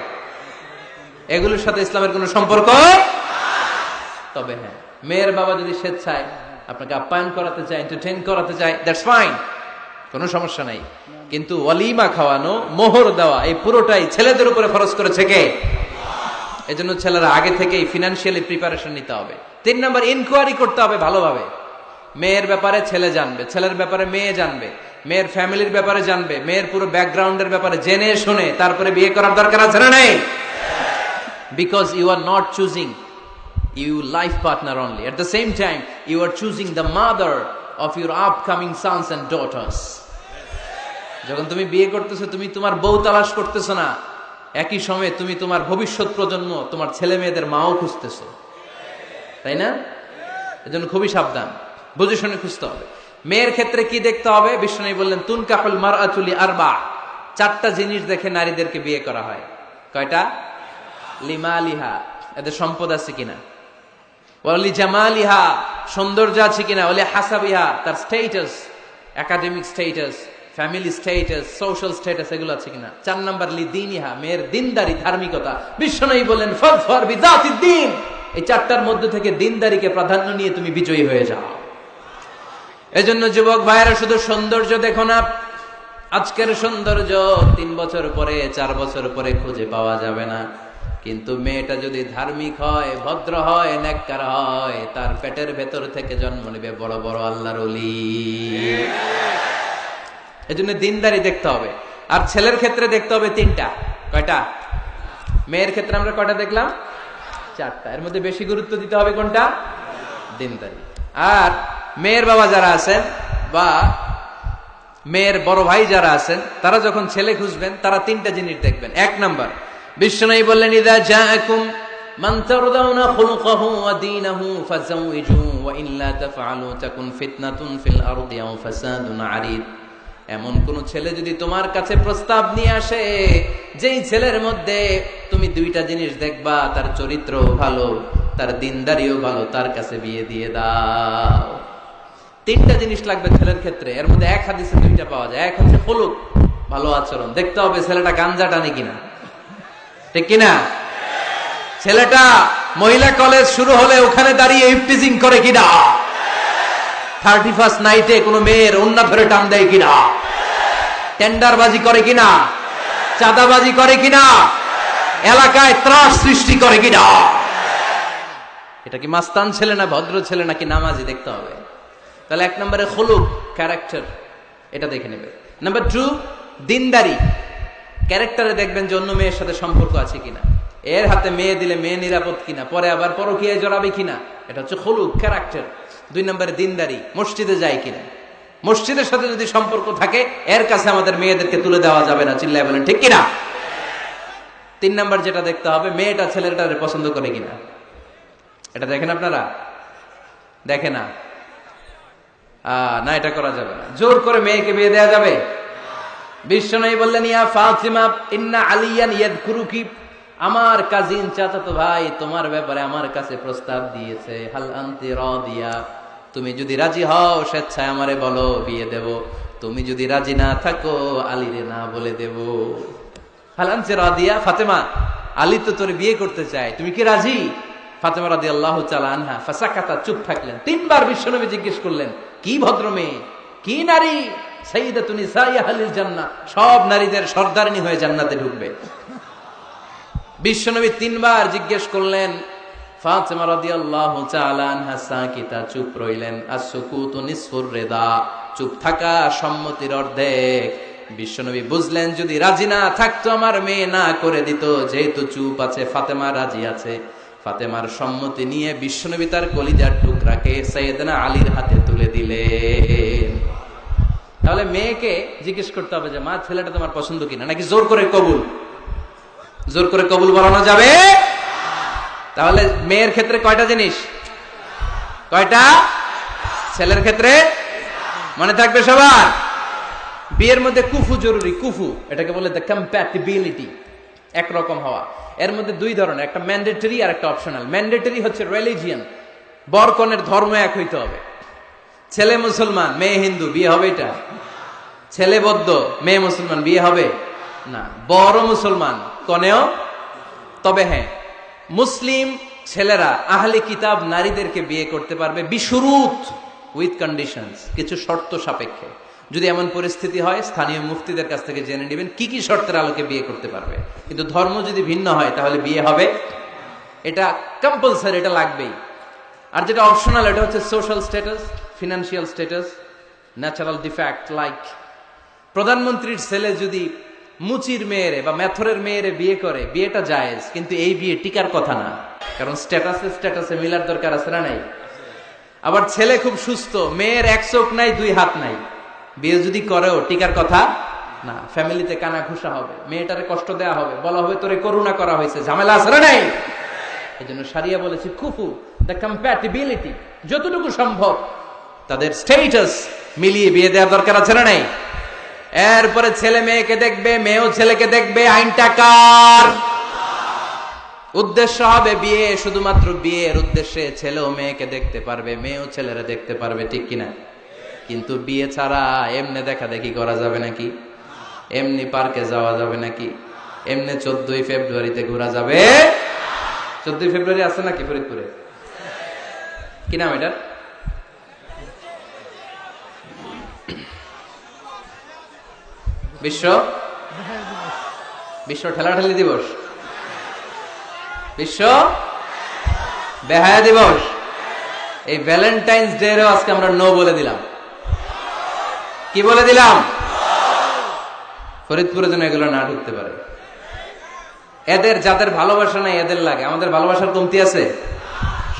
এগুলোর সাথে ইসলামের কোন সম্পর্ক? তবে হ্যাঁ, মেয়ের বাবা যদি স্বেচ্ছায় আপনাকে আপ্যায়ন করাতে চায়, এন্টারটেইন করাতে চায়, দ্যাটস ফাইন, কোনো সমস্যা নাই। কিন্তু ওয়ালিমা খাওয়ানো, মোহর দেওয়া, এই পুরোটাই ছেলেদের উপরে খরচ করেছে কে? এজন্য ছেলেরা আগে থেকেই ফিনান্সিয়ালি প্রিপারেশন নিতে হবে। 3 নম্বর, ইনকোয়ারি করতে হবে ভালোভাবে। মেয়ের ব্যাপারে ছেলে জানবে, ছেলের ব্যাপারে মেয়ে জানবে, মেয়ের ফ্যামিলির ব্যাপারে জানবে, মেয়ের পুরো ব্যাকগ্রাউন্ডের ব্যাপারে জেনে শুনে তারপরে বিয়ে করার দরকার আছে না নেই? Because you are not choosing your life partner only, at the same time you are choosing the mother of your upcoming sons and daughters. যখন তুমি বিয়ে করতেছো, তুমি তোমার বউ তালাশ করতেছো না, একই সময়ে তুমি তোমার ভবিষ্যৎ প্রজন্ম, তোমার ছেলে মেয়েদের মাও খুঁজতেছো, তাই না? এজন্য খুবই সাবধান, বুঝে শুনে খুঁজতে হবে। মেয়ের ক্ষেত্রে কি দেখতে হবে? বিশ্বনবী বললেন তুনকাহুল মারআতু লিআরবা, 4টা জিনিস দেখে নারীদেরকে বিয়ে করা হয়। কয়টা? লিমালিহা, এদের সম্পদ আছে কিনা, ওয়ালি জামালিহা, সৌন্দর্য আছে কিনা, ওয়ালি হাসাবিহা, তার status, academic status, family status, social status, এগুলো আছে কিনা। 4 নাম্বার লিদিনিহা, মেয়ের দিনদারি, ধার্মিকতা। বিশ্বনবী বলেন ফাযফার বিযাতিদ দ্বীন, এই 4টার মধ্যে থেকে দিনদারিকে প্রাধান্য নিয়ে তুমি বিজয়ী হয়ে যাও। এজন্য যুবক ভাইয়েরা শুধু সৌন্দর্য দেখো না। আজকের সৌন্দর্য 3 বছর পরে, 4 বছর পরে খুঁজে পাওয়া যাবে না। কিন্তু মেয়েটা যদি ধার্মিক হয়, ভদ্র হয়, নেককার হয়, তার পেটের ভেতর থেকে জন্ম নেবে বড় বড় আল্লাহর ওলি। এজন্য দিনদারি দেখতে হবে। আর ছেলের ক্ষেত্রে দেখতে হবে 3টা। কয়টা? মেয়ের ক্ষেত্রে আমরা কয়টা দেখলাম? 4টা। এর মধ্যে বেশি গুরুত্ব দিতে হবে কোনটা? দিনদারি। আর মেয়ের বাবা যারা আছেন বা মেয়ের বড় ভাই যারা আছেন, তারা যখন ছেলে খুঁজবেন, তারা 3টা জিনিস দেখবেন। 1 নাম্বার, বিশ্বনবী বললেন ইযা জাআকুম মান তারদাউনা খুলুকাহু ওয়া দীনাহু ফাযাওইজুহু ওয়া ইল্লা তাফআলু তাকুন ফিতনাতুন ফিল আরদি আও ফাসাদুন আরিদ। এমন কোন ছেলে যদি তোমার কাছে প্রস্তাব নিয়ে আসে, যেই ছেলের মধ্যে তুমি 2টা জিনিস দেখবা, তার চরিত্র ভালো, তার দিনদারিও ভালো, তার কাছে বিয়ে দিয়ে দাও। 3টা জিনিস লাগবে ছেলের ক্ষেত্রে। এর মধ্যে এক হাদিসে 2টা পাওয়া যায়। এক হচ্ছে খুলুক, ভালো আচরণ। দেখতে হবে ছেলেটা গাঞ্জা টানে কিনা, ঠিক কিনা? ছেলেটা মহিলা কলেজ শুরু হলে ওখানে দাঁড়িয়ে ইফটিজিং করে কিনা, 31st নাইটে কোনো মেয়ের ওন্না ধরে টান দেয় কিনা, টেন্ডারবাজি করে কিনা, চাঁদাবাজি করে কিনা, এলাকায় ত্রাস সৃষ্টি করে কিনা। এটা কি মাস্তান ছেলে না ভদ্র ছেলে নাকি নামাজি দেখতে হবে। তাহলে 1 নম্বরে খুলুক, ক্যারেক্টার, এটা দেখে নেবে। নাম্বার 2, দিনদারি। ক্যারেক্টারে দেখবেন যে অন্য মেয়ের সাথে সম্পর্ক আছে কিনা, এর হাতে মেয়ে দিলে মেয়ে নিরাপদ কিনা, পরে আবার পরকীয়ায় জড়াবে কিনা, এটা হচ্ছে খুলুক, ক্যারেক্টার। 2 নম্বরে দিনদারি, মসজিদে যায় কিনা। মসজিদের সাথে যদি সম্পর্ক থাকে, এর কাছে আমাদের মেয়েদেরকে তুলে দেওয়া যাবে না, চিল্লায় বলেন ঠিক কিনা। 3 নম্বর যেটা দেখতে হবে, মেয়েটা ছেলেটারে পছন্দ করে কিনা। এটা দেখেন আপনারা, দেখে না, না এটা করা যাবে না। জোর করে মেয়েকে বিয়ে দেওয়া যাবে? বিশ্বনবী বললেন, ইয়া ফাতিমা ইন্না আলিয়ান ইয়াযকুরুকি, আমার কাজিন চাচাতো ভাই তোমার ব্যাপারে আমার কাছে প্রস্তাব দিয়েছে। হাল আনতি রাদিয়া, তুমি যদি রাজি হও স্বেচ্ছায় আমারে বলো, বিয়ে দেব। তুমি যদি রাজি না থাকো আলীরে না বলে দেব। হাল আনতি রাদিয়া, ফাতেমা আলী তো তোরে বিয়ে করতে চায়, তুমি কি রাজি? ফাতেমা রাদিয়াল্লাহু তাআলা আনহা ফাসাকাতা, চুপ থাকলেন। 3 বার বিশ্বনবী জিজ্ঞেস করলেন, কি ভদ্র মেয়ে, কি নারী, সাইয়্যিদাতুন নিসাই আহলিল জান্নাহ, সব নারীদের সর্দারিনী হয়ে জান্নাতে ঢুকবে। বিশ্বনবী 3 বার জিজ্ঞেস করলেন। ফাতেমা রাদিয়াল্লাহু তাআলা আনহা সাকিতা, চুপ রইলেন। as-sukutu nisfur রিদা, চুপ থাকা সম্মতির অর্ধেক। বিশ্বনবী বুঝলেন যদি রাজি না থাকতো আমার মেয়ে না করে দিত, যেহেতু চুপ আছে ফাতেমা রাজি আছে। ফাতেমার সম্মতি নিয়ে বিশ্বনবী তার কলিজার টুকরাকে সাইয়েদনা আলীর হাতে তুলে দিলেন। তাহলে মেয়েকে জিজ্ঞেস করতে হবে যে মা ছেলেটা তোমার পছন্দ কিনা, নাকি জোর করে কবুল? জোর করে কবুল বলানো যাবে? তাহলে মেয়ের ক্ষেত্রে কয়টা জিনিস, কয়টা? ছেলের ক্ষেত্রে মনে থাকবে সবার। বিয়ের মধ্যে কুফু জরুরি, কুফু এটাকে বলে দ্য কম্প্যাটিবিলিটি, একরকম হওয়া। এর মধ্যে 2 ধরনের, একটা ম্যান্ডেটরি আর একটা অপশনাল। ম্যান্ডেটরি হচ্ছে রিলিজিয়ন, বর কনের ধর্ম এক হইতে হবে। ছেলে মুসলমান মেয়ে হিন্দু, বিয়ে হবে এটা? ছেলে বৌদ্ধ মেয়ে মুসলমান, বিয়ে হবে না। বড় মুসলমান কনেও, তবে হ্যাঁ মুসলিম ছেলেরা আহলে কিতাব নারীদেরকে বিয়ে করতে পারবে বিশুরুত, উইথ কন্ডিশনস, কিছু শর্ত সাপেক্ষে। যদি এমন পরিস্থিতি হয় স্থানীয় মুফতিদের কাছ থেকে জেনে নেবেন কি কি শর্তের আলোকে বিয়ে করতে পারবে। কিন্তু ধর্ম যদি ভিন্ন হয় তাহলে বিয়ে হবে, এটা কম্পালসারি, এটা লাগবেই। আর যেটা অপশনাল এটা হচ্ছে social status, financial status, natural defect. Like প্রধানমন্ত্রীর ছেলে যদি মুচির মেয়েরে বা মেথরের মেয়েরে বিয়ে করে, বিয়েটা জায়েজ, কিন্তু এই বিয়ে টিকার কথা না, কারণ স্ট্যাটাসে মিলার দরকার আছে না নাই? আবার ছেলে খুব সুস্থ, মেয়ের 1 চোখ নাই 2 হাত নাই, বিয়ে যদি করেও টিকার কথা না। ফ্যামিলিতে কানা ঘুষা হবে, মেয়েটারে কষ্ট দেওয়া হবে, বলা হবে তোরে করুণা করা হয়েছে, ঝামেলা আছে না নাই? এই জন্য শারিয়া বলেছে কুফু, দ্য কম্প্যাটিবিলিটি, যতটুকু সম্ভব তাদের স্ট্যাটাস মিলিয়ে বিয়ে দেওয়ার দরকার আছে না নাই? এরপরে ছেলে মেয়েকে দেখবে, মেয়েও ছেলেকে দেখবে। আইনটা কার? উদ্দেশ্য হবে বিয়ে, শুধুমাত্র বিয়ের উদ্দেশ্যে ছেলেও মেয়েকে দেখতে পারবে, মেয়েও ছেলেরা দেখতে পারবে, ঠিক কিনা? কিন্তু বিয়ে ছাড়া এমনি দেখা দেখি করা যাবে নাকি? এমনি পার্কে যাওয়া যাবে নাকি? এমনি 14ই ফেব্রুয়ারিতে ঘোরা যাবে? 14ই ফেব্রুয়ারি আছে নাকি ফরিদপুরে? কি নাম এটার? বিশ্ব ঠেলাঠেলি দিবস, বিশ্ব বেহায়া দিবস। এই ভ্যালেন্টাইন্স ডে ও আজকে আমরা নো বলে দিলাম। কি বলে দিলাম? ফরিদপুরে যেন এগুলো না ঢুকতে পারে। এদের যাদের ভালোবাসা নাই এদের লাগে, আমাদের ভালোবাসার কমতি আছে?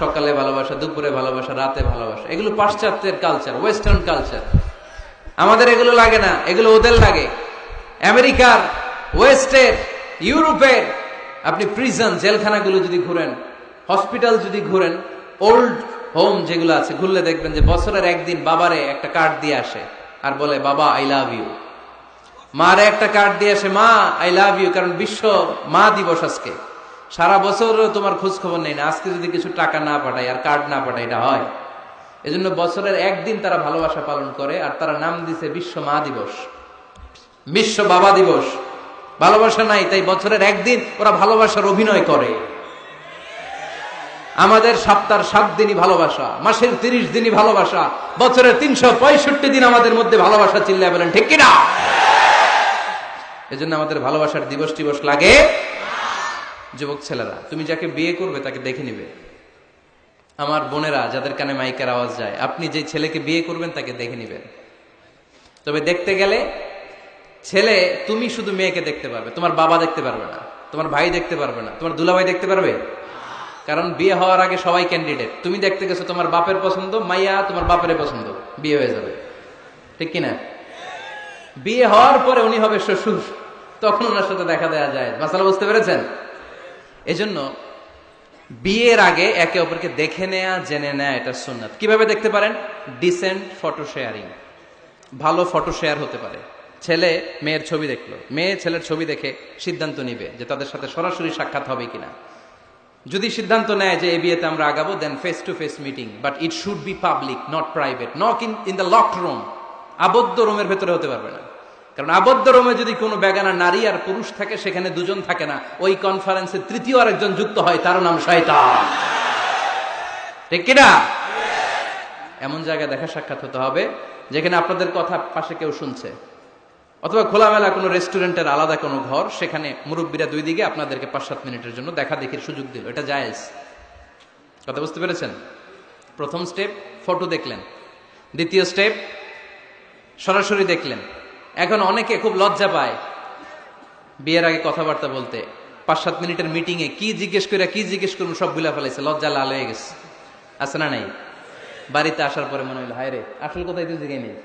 সকালে ভালোবাসা, দুপুরে ভালোবাসা, রাতে ভালোবাসা, এগুলো পাশ্চাত্যের কালচার, ওয়েস্টার্ন কালচার। আমাদের এগুলো লাগে না, এগুলো ওদের লাগে। আমেরিকার, ওয়েস্টের, ইউরোপের আপনি প্রিজন, জেলখানাগুলো যদি ঘুরেন, হসপিটাল যদি ঘুরেন, ওল্ড হোম যেগুলো আছে ঘুরলে দেখবেন যে বছরের একদিন বাবারে একটা কার্ড দিয়ে আসে আর বলে বাবা আই লাভ ইউ। মারে একটা কার্ড দিয়ে আসে, মা আই লাভ ইউ, কারণ বিশ্ব মা দিবস আজকে। সারা বছর তোমার খোঁজ খবর নেই না, আজকে যদি কিছু টাকা না পাঠায় আর কার্ড না পাঠায়, এটা হয়? এজন্য বছরের একদিন তারা ভালোবাসা পালন করে, আর তারা নাম দিছে বিশ্ব মা দিবস, বিশ্ব বাবা দিবস। ভালোবাসা নাই, তাই বছরের একদিন ওরা ভালোবাসার অভিনয় করে। আমাদের সপ্তাহের 7 দিনই ভালোবাসা, মাসের 30 দিনই ভালোবাসা, বছরের 365 দিন আমাদের মধ্যে ভালোবাসা, চিল্লায় বলেন ঠিক কিনা? এজন্য আমাদের ভালোবাসার দিবস টিবস লাগে। যুবক ছেলেরা, তুমি যাকে বিয়ে করবে তাকে দেখে নিবে। আমার বোনেরা যাদের কানে মাইকের আওয়াজ যায়, আপনি যে ছেলেকে বিয়ে করবেন তাকে দেখে নিবেন। তবে দেখতে গেলে ছেলে, তুমি শুধু মেয়েকে দেখতে পারবে, তোমার বাবা দেখতে পারবে না, তোমার ভাই দেখতে পারবে না, তোমার দুলাভাই দেখতে পারবে। কারণ বিয়ে হওয়ার আগে সবাই ক্যান্ডিডেট। তুমি দেখতে গেছো, তোমার বাপের পছন্দ, মাইয়া তোমার বাপের পছন্দ, বিয়ে হয়ে যাবে, ঠিক কিনা? বিয়ে হওয়ার পরে উনি হবে শ্বশুর, তখন ওনার সাথে দেখা দেওয়া যায়। মাসালা বুঝতে পেরেছেন? এজন্য বিয়ের আগে একে অপরকে দেখে নেয়া, জেনে নেয়া, এটা সুন্নাত। কিভাবে দেখতে পারেন? ডিসেন্ট ফটো শেয়ারিং, ভালো ফটো শেয়ার হতে পারে। ছেলে মেয়ের ছবি দেখলো, মেয়ে ছেলের ছবি দেখে সিদ্ধান্ত নিবে যে তাদের সাথে সরাসরি সাক্ষাৎ হবে কিনা। যদি সিদ্ধান্ত নেয় যে এই বিয়েতে আমরা আগাবো, then face to face meeting, but it should be public, not private, not in the locked room. আবদ্ধ রুমের ভেতরে হতে পারবে না, কারণ আবদ্ধ রুমে যদি কোনো বেগানা নারী আর পুরুষ থাকে, সেখানে দুজন থাকে না, ওই কনফারেন্সে তৃতীয় আরেকজন যুক্ত হয়, তার নাম শয়তান, ঠিক কিনা? এমন জায়গায় দেখা সাক্ষাৎ হতে হবে যেখানে আপনাদের কথা পাশে কেউ শুনছে, অথবা খোলামেলা কোনো রেস্টুরেন্টের আলাদা কোনো ঘর, সেখানে মুরব্বীরা দুই দিকে আপনাদেরকে 5-7 মিনিটের জন্য দেখা দেখির সুযোগ দিল, এটা জায়েজ। কথা বুঝতে পেরেছেন? প্রথম স্টেপ ফটো দেখলেন, দ্বিতীয় স্টেপ সরাসরি দেখলেন। এখন অনেকে খুব লজ্জা পায় বিয়ের আগে কথাবার্তা বলতে। 5-7 মিনিটের মিটিং এ কি জিজ্ঞেস করুন সব ভুলা ফেলাইছে, লজ্জা লাল হয়ে গেছে, আছে না নাই? বাড়িতে আসার পরে মনে হইল, হায় রে, আসল কথাই তো জিজ্ঞেস নেই,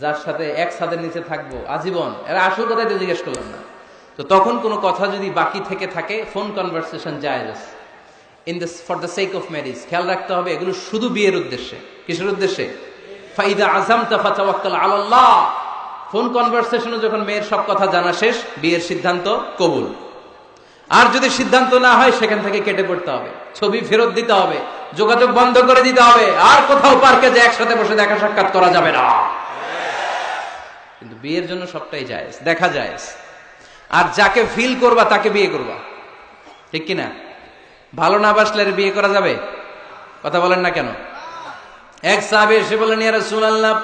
যার সাথে এক ছাদের নিচে থাকবো আজীবন, এরা আসল কথাই তো জিজ্ঞেস করলাম না। তো তখন কোনো কথা যদি বাকি থেকে থাকে, ফোন কনভারসেশন জায়েজ in this for the sake of marriage. খেয়াল রাখতে হবে এগুলো শুধু বিয়ের উদ্দেশ্যে। কিসের উদ্দেশ্যে? ফাইদা আযামতা ফাতাওয়াক্কাল আলাল্লাহ। ফোন কনভারসেশনে যখন মেয়ের সব কথা জানা শেষ, বিয়ের সিদ্ধান্ত কবুল। আর যদি সিদ্ধান্ত না হয়, সেখান থেকে কেটে পড়তে হবে, ছবি ফেরত দিতে হবে, যোগাযোগ বন্ধ করে দিতে হবে, আর কোথাও পার্কে যে একসাথে বসে দেখা সাক্ষাৎ করা যাবে না। কিন্তু বিয়ের জন্য সবটাই জায়েজ, দেখা জায়েজ। আর যাকে ফিল করবা তাকে বিয়ে করবা, ঠিক কিনা? ভালো না বাসলে বিয়ে করা যাবে? কথা বলেন না কেন? এক সাহাবী এসে বললেন, ইয়া রাসূলুল্লাহ,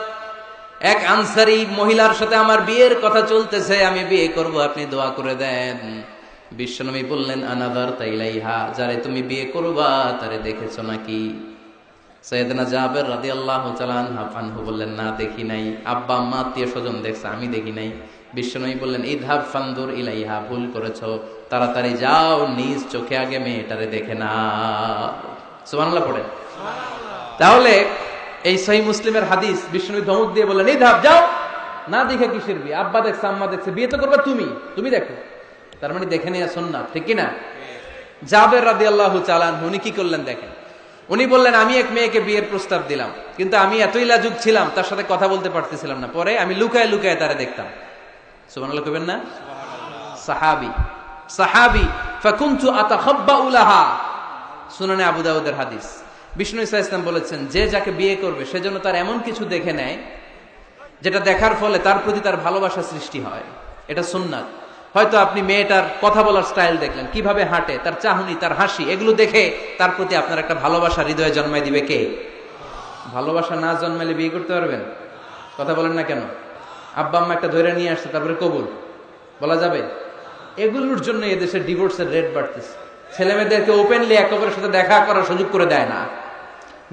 এক আনসারী মহিলার সাথে আমার বিয়ের কথা চলতেছে, আমি বিয়ে করব, আপনি দোয়া করে দেন। বিশ্বনবী বললেন, আনাযারতা ইলাইহা, যারে তুমি বিয়ে করবা তারে দেখেছো নাকি? সাইয়েদনা জাবের রাদিয়াল্লাহু তাআলা আনহু বললেন, না দেখি নাই। আব্বা আম্মা আত্মীয় স্বজন দেখছে, আমি দেখি নাই। বিশ্বনবী বললেন, ইযহাব ফানদুর ইলাইহা, ভুল করেছো, তাড়াতাড়ি যাও, নিজ চোখে আগে মেয়েটারে দেখে না। সুবহানাল্লাহ পড়েন। তাহলে এই সহিহ মুসলিমের হাদিস, বিশ্বনবী ধমক দিয়ে বললেন, ইযহাব, যাও, না দেখে কিসের বিয়ে? আব্বা দেখছে, আম্মা দেখছে, বিয়ে তো করবে তুমি দেখো। তার মানে দেখে নেওয়া সুন্নাত, ঠিক কিনা? জাবের রাদিয়াল্লাহু তাআলা আনহু উনি কি করলেন দেখেন। উনি বললেন, আমি এক মেয়েকে বিয়ের প্রস্তাব দিলাম, কিন্তু আমি এতই লাজুক ছিলাম, তার সাথে কথা বলতে পারতেছিলাম না। পরে আমি লুকায় লুকায় তারে দেখতাম। সুবহানাল্লাহ কইবেন না? সাহাবী ফাকুনতু আতাখাব্বাউ লাহা, সুনানে আবু দাউদের হাদিস। বিষ্ণু ইসা ইসলাম বলেছেন, যে যাকে বিয়ে করবে সেজন্য তার এমন কিছু দেখে নেয় যেটা দেখার ফলে তার প্রতি তার ভালোবাসা সৃষ্টি হয়। এটা সুন্নাত। হয়তো আপনি মেয়েটার কথা বলার স্টাইল দেখলেন, কিভাবে হাঁটে, তার চাহনি, তার হাসি, এগুলো দেখে তার প্রতি আপনার একটা ভালোবাসা হৃদয়ে জন্মায় দিবে কে? ভালোবাসা না জন্মাইলে বিয়ে করতে পারবেন? কথা বলেন না কেন? আব্বা আম্মা একটা ধরে নিয়ে আসছে, তারপরে কবুল বলা যাবে? এগুলোর জন্য এদেশে ডিভোর্সের রেট বাড়তেছে। ছেলে মেয়েদেরকে ওপেনলি একে অপরের সাথে দেখা করার সুযোগ করে দেয় না।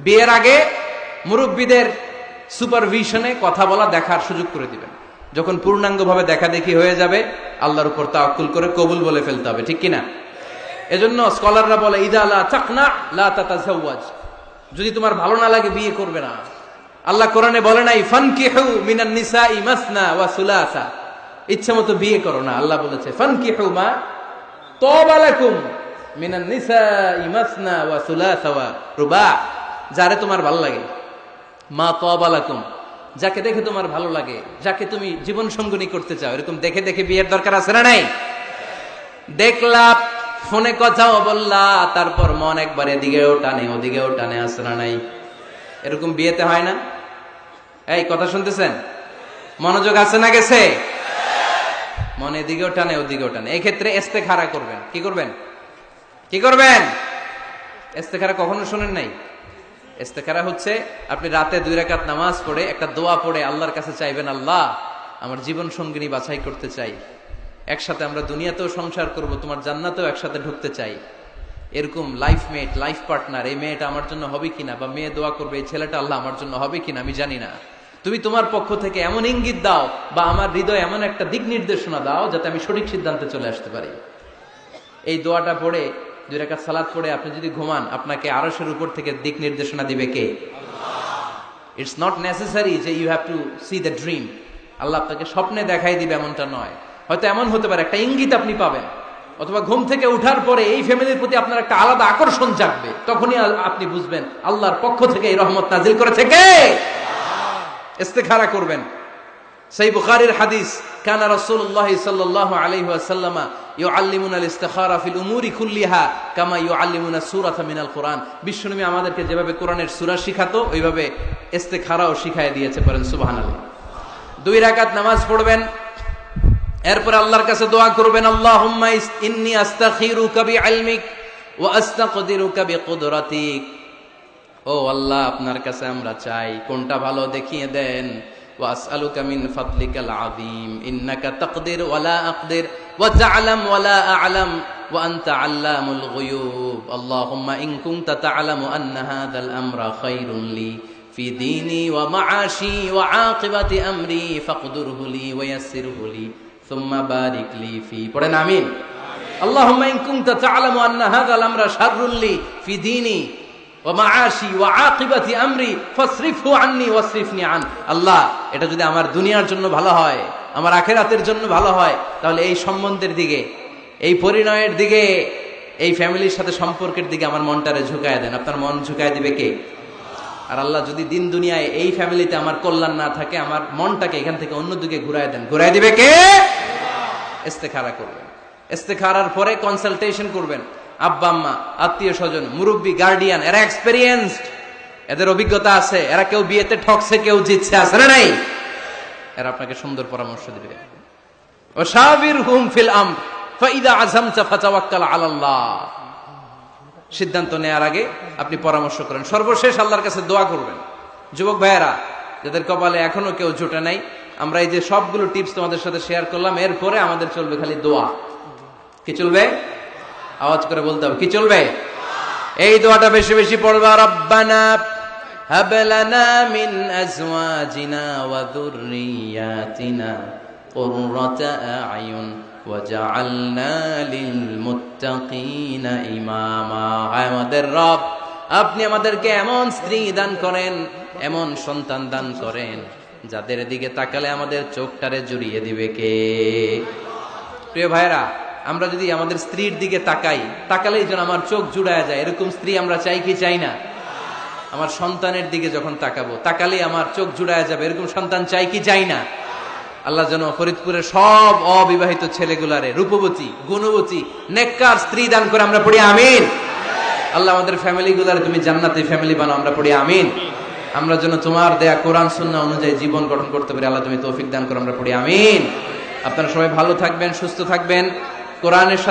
বিয়ের আগে মুরব্বীদের সুপারভিশনে কথা বলা, দেখার সুযোগ করে দিবেন। যখন পূর্ণাঙ্গভাবে দেখা দেখি হয়ে যাবে, আল্লাহর উপর তাওয়াক্কুল করে কবুল বলে ফেলতে হবে, ঠিক কিনা? এজন্য স্কলাররা বলে, ইদা লা তাকনা লা তাতাজাওয়াজ, যদি তোমার ভালো না লাগে বিয়ে করবে না। আল্লাহ কোরআনে বলে নাই, ফানকিহু মিনান নিসাই মাসনা ওয়া সুলাসা, ইচ্ছা মতো বিয়ে করো না। আল্লাহ বলেছে, ফানকিহু মা তাবা লাকুম মিনান নিসাই মাসনা ওয়া সুলাসা ওয়া রুবা, যারে তোমার ভালো লাগে, মা তাবা লাকুম, যাকে দেখে তোমার ভালো লাগে, যাকে তুমি জীবন সঙ্গিনী করতে চাও, এরকম দেখে দেখে বিয়ের দরকার আছে না নাই? দেখলা, ফোনে কথাও বললা, তারপর মন একবার এদিকেও টানে ওদিকেও টানে, আছে না নাই? এরকম বিয়েতে হয় না? এই কথা শুনতেছেন? মনোযোগ আছে না গেছে? মন এদিকেও টানে ওদিকেও টানে। এই ক্ষেত্রে ইস্তেখারা করবেন। কি করবেন? ইস্তেখারা কখনো শোনেন নাই? ইস্তেখারা হচ্ছে আপনি রাতে 2 রাকাত নামাজ পড়ে একটা দোয়া পড়ে আল্লাহর কাছে চাইবেন, আল্লাহ আমার জীবন সঙ্গিনী বাছাই করতে চাই, একসাথে আমরা দুনিয়াতেও সংসার করব, তোমার জান্নাতেও একসাথে ঢুকতে চাই, এরকম লাইফমেট, লাইফ পার্টনার এই মেয়েটা আমার জন্য হবে কিনা, বা মেয়ে দোয়া করবে এই ছেলেটা আল্লাহ আমার জন্য হবে কিনা আমি জানি না, তুমি তোমার পক্ষ থেকে এমন ইঙ্গিত দাও বা আমার হৃদয়ে এমন একটা দিক নির্দেশনা দাও যাতে আমি সঠিক সিদ্ধান্তে চলে আসতে পারি। এই দোয়াটা পড়ে 2 রাকাত সালাত পড়ে আপনি যদি ঘুমান, আপনাকে আরশের উপর থেকে দিক নির্দেশনা দিবে কে? ইটস নট নেসেসারি যে you have to see the dream, Allah আপনাকে স্বপ্নে দেখাই দিবে এমনটা নয়। হয়তো এমন হতে পারে একটা ইঙ্গিত আপনি পাবেন, অথবা ঘুম থেকে উঠার পরে এই ফ্যামিলির প্রতি আপনার একটা আলাদা আকর্ষণ জাগবে, তখনই আপনি বুঝবেন আল্লাহর পক্ষ থেকে এই রহমত নাজিল করেছে কে। ইস্তেখারা করবেন। সেই বুখারীর হাদিস, কানা রাসূলুল্লাহ সাল্লাল্লাহু আলাইহি ওয়াসাল্লাম ইউআল্লিমুনা আল ইস্তিখারা ফিল উমুরি কুল্লিহা কামা ইউআল্লিমুনা সূরাতা মিনাল কুরআন। বিশ্বনবী আমাদেরকে যেভাবে কোরআনের সূরা শিখাতো ওইভাবে ইস্তেখারাও শিখায় দিয়েছে, বলেন সুবহানাল্লাহ। 2 রাকাত নামাজ পড়বেন, এরপর আল্লাহর কাছে দোয়া করবেন, আল্লাহুম্মা ইন্নী আস্তাখিরুকা বিইলমিক ওয়া আস্তাকদিরুকা বিকুদরাতিক। ও আল্লাহ, আপনার কাছে আমরা চাই, কোনটা ভালো দেখিয়ে দেন। ওয়া আসআলুকা মিন ফাদলিকাল আযীম ইন্নাকা তাকদির ওয়া লা আকদির ওয়া তা'লাম ওয়া লা আ'লাম ওয়া আনতা আল্লামুল গুয়ুব। আল্লাহুম্মা ইন কুনতা তা'লামু আন্না হাযাল আমরা খায়রুন লি ফি দীনি ওয়া মা'আশি ওয়া আকিবাতি আমরি ফাকদুরহু লি ওয়া ইয়াসসিরহু লি সুম্মা বারিক লি ফি। পড়েন আমিন। আল্লাহুম্মা ইন কুনতা তা'লামু আন্না হাযাল আমরা শাররুল লি ফি দীনি ওয়া মা'আশি ওয়া আকিবাতি আমরি ফাসরিফহু আন্নি ওয়াসরিফনি আন। আল্লাহ, এটা যদি আমার দুনিয়ার জন্য ভালো হয়, আমার আখিরাতের জন্য ভালো হয়, তাহলে এই সম্বন্ধের দিকে, এই পরিণয়ের দিকে, এই ফ্যামিলির সাথে সম্পর্কের দিকে আমার মনটারে ঝুঁকায় দেন। আপনার মন ঝুঁকায় দিবে কে? আর আল্লাহ, যদি দিন দুনিয়ায় এই ফ্যামিলিতে আমার কল্যাণ না থাকে, আমার মনটাকে এখান থেকে অন্যদিকে ঘুরায় দেন, ঘুরায় দিবে কে? ইস্তেখারা করবেন। ইস্তেখারার পরে কনসালটেশন করবেন। আব্বা আম্মা, আত্মীয় স্বজন, মুরব্বী, গার্ডিয়ান, এরা এক্সপেরিয়েন্সড, এদের অভিজ্ঞতা আছে, এরা কেউ বিয়েতে ঠকছে, কেউ জিতছে, আছে না নাই? এরা আপনাকে সুন্দর পরামর্শ দিবে। ওয়াশাবিরহুম ফিল আমর ফাইদা আযামতা ফাতাওয়াক্কাল আলাল্লাহ। সিদ্ধান্ত নেওয়ার আগে আপনি পরামর্শ করেন। সর্বশেষ আল্লাহর কাছে দোয়া করবেন। যুবক ভাইয়েরা, যাদের কপালে এখনো কেউ জোটে নাই, আমরা এই যে সবগুলো টিপস তোমাদের সাথে শেয়ার করলাম, এরপরে আমাদের চলবে খালি দোয়া। কি চলবে? আওয়াজ করে বলতে হবে, কি চলবে? এই দোয়াটা বেশি বেশি পড়বা। রব্বানা হাব লানা মিন আজওয়াজিনা ওয়া যুররিয়াতিনা কুররাতা আ'য়ুন ওয়াজআলনা লিল মুত্তাকিনা ইমামা। আমাদের রব, আপনি আমাদেরকে এমন স্ত্রী দান করেন, এমন সন্তান দান করেন, যাদের দিকে তাকালে আমাদের চোখটারে জুড়িয়ে দিবে কে? প্রিয় ভাইরা, আমরা যদি আমাদের স্ত্রীর দিকে তাকাই, তাকালেই যেন আমার চোখ জুড়ায় যায়, এরকম স্ত্রী আমরা চাই কি চাই না? আমার সন্তানের দিকে যখন তাকাবো, তাকালেই আমার চোখ জুড়ায় যাবে, এরকম সন্তান চাই কি চাই না? আল্লাহ যেন ফরিদপুরের সব অবিবাহিত ছেলেগুলারে রূপবতী, গুণবতী, নেককার স্ত্রী দান করে, আমরা পড়ি আমিন। আল্লাহ আমাদের ফ্যামিলি গুলারে তুমি জান্নাতি ফ্যামিলি বানাও, আমরা পড়ি আমিন। আমরা যেন তোমার দেয়া কোরআন সুন্নাহ অনুযায়ী জীবন গঠন করতে পারি, আল্লাহ তুমি তৌফিক দান করো, আমরা পড়ি আমিন। আপনারা সবাই ভালো থাকবেন, সুস্থ থাকবেন, কোরআনের সাথে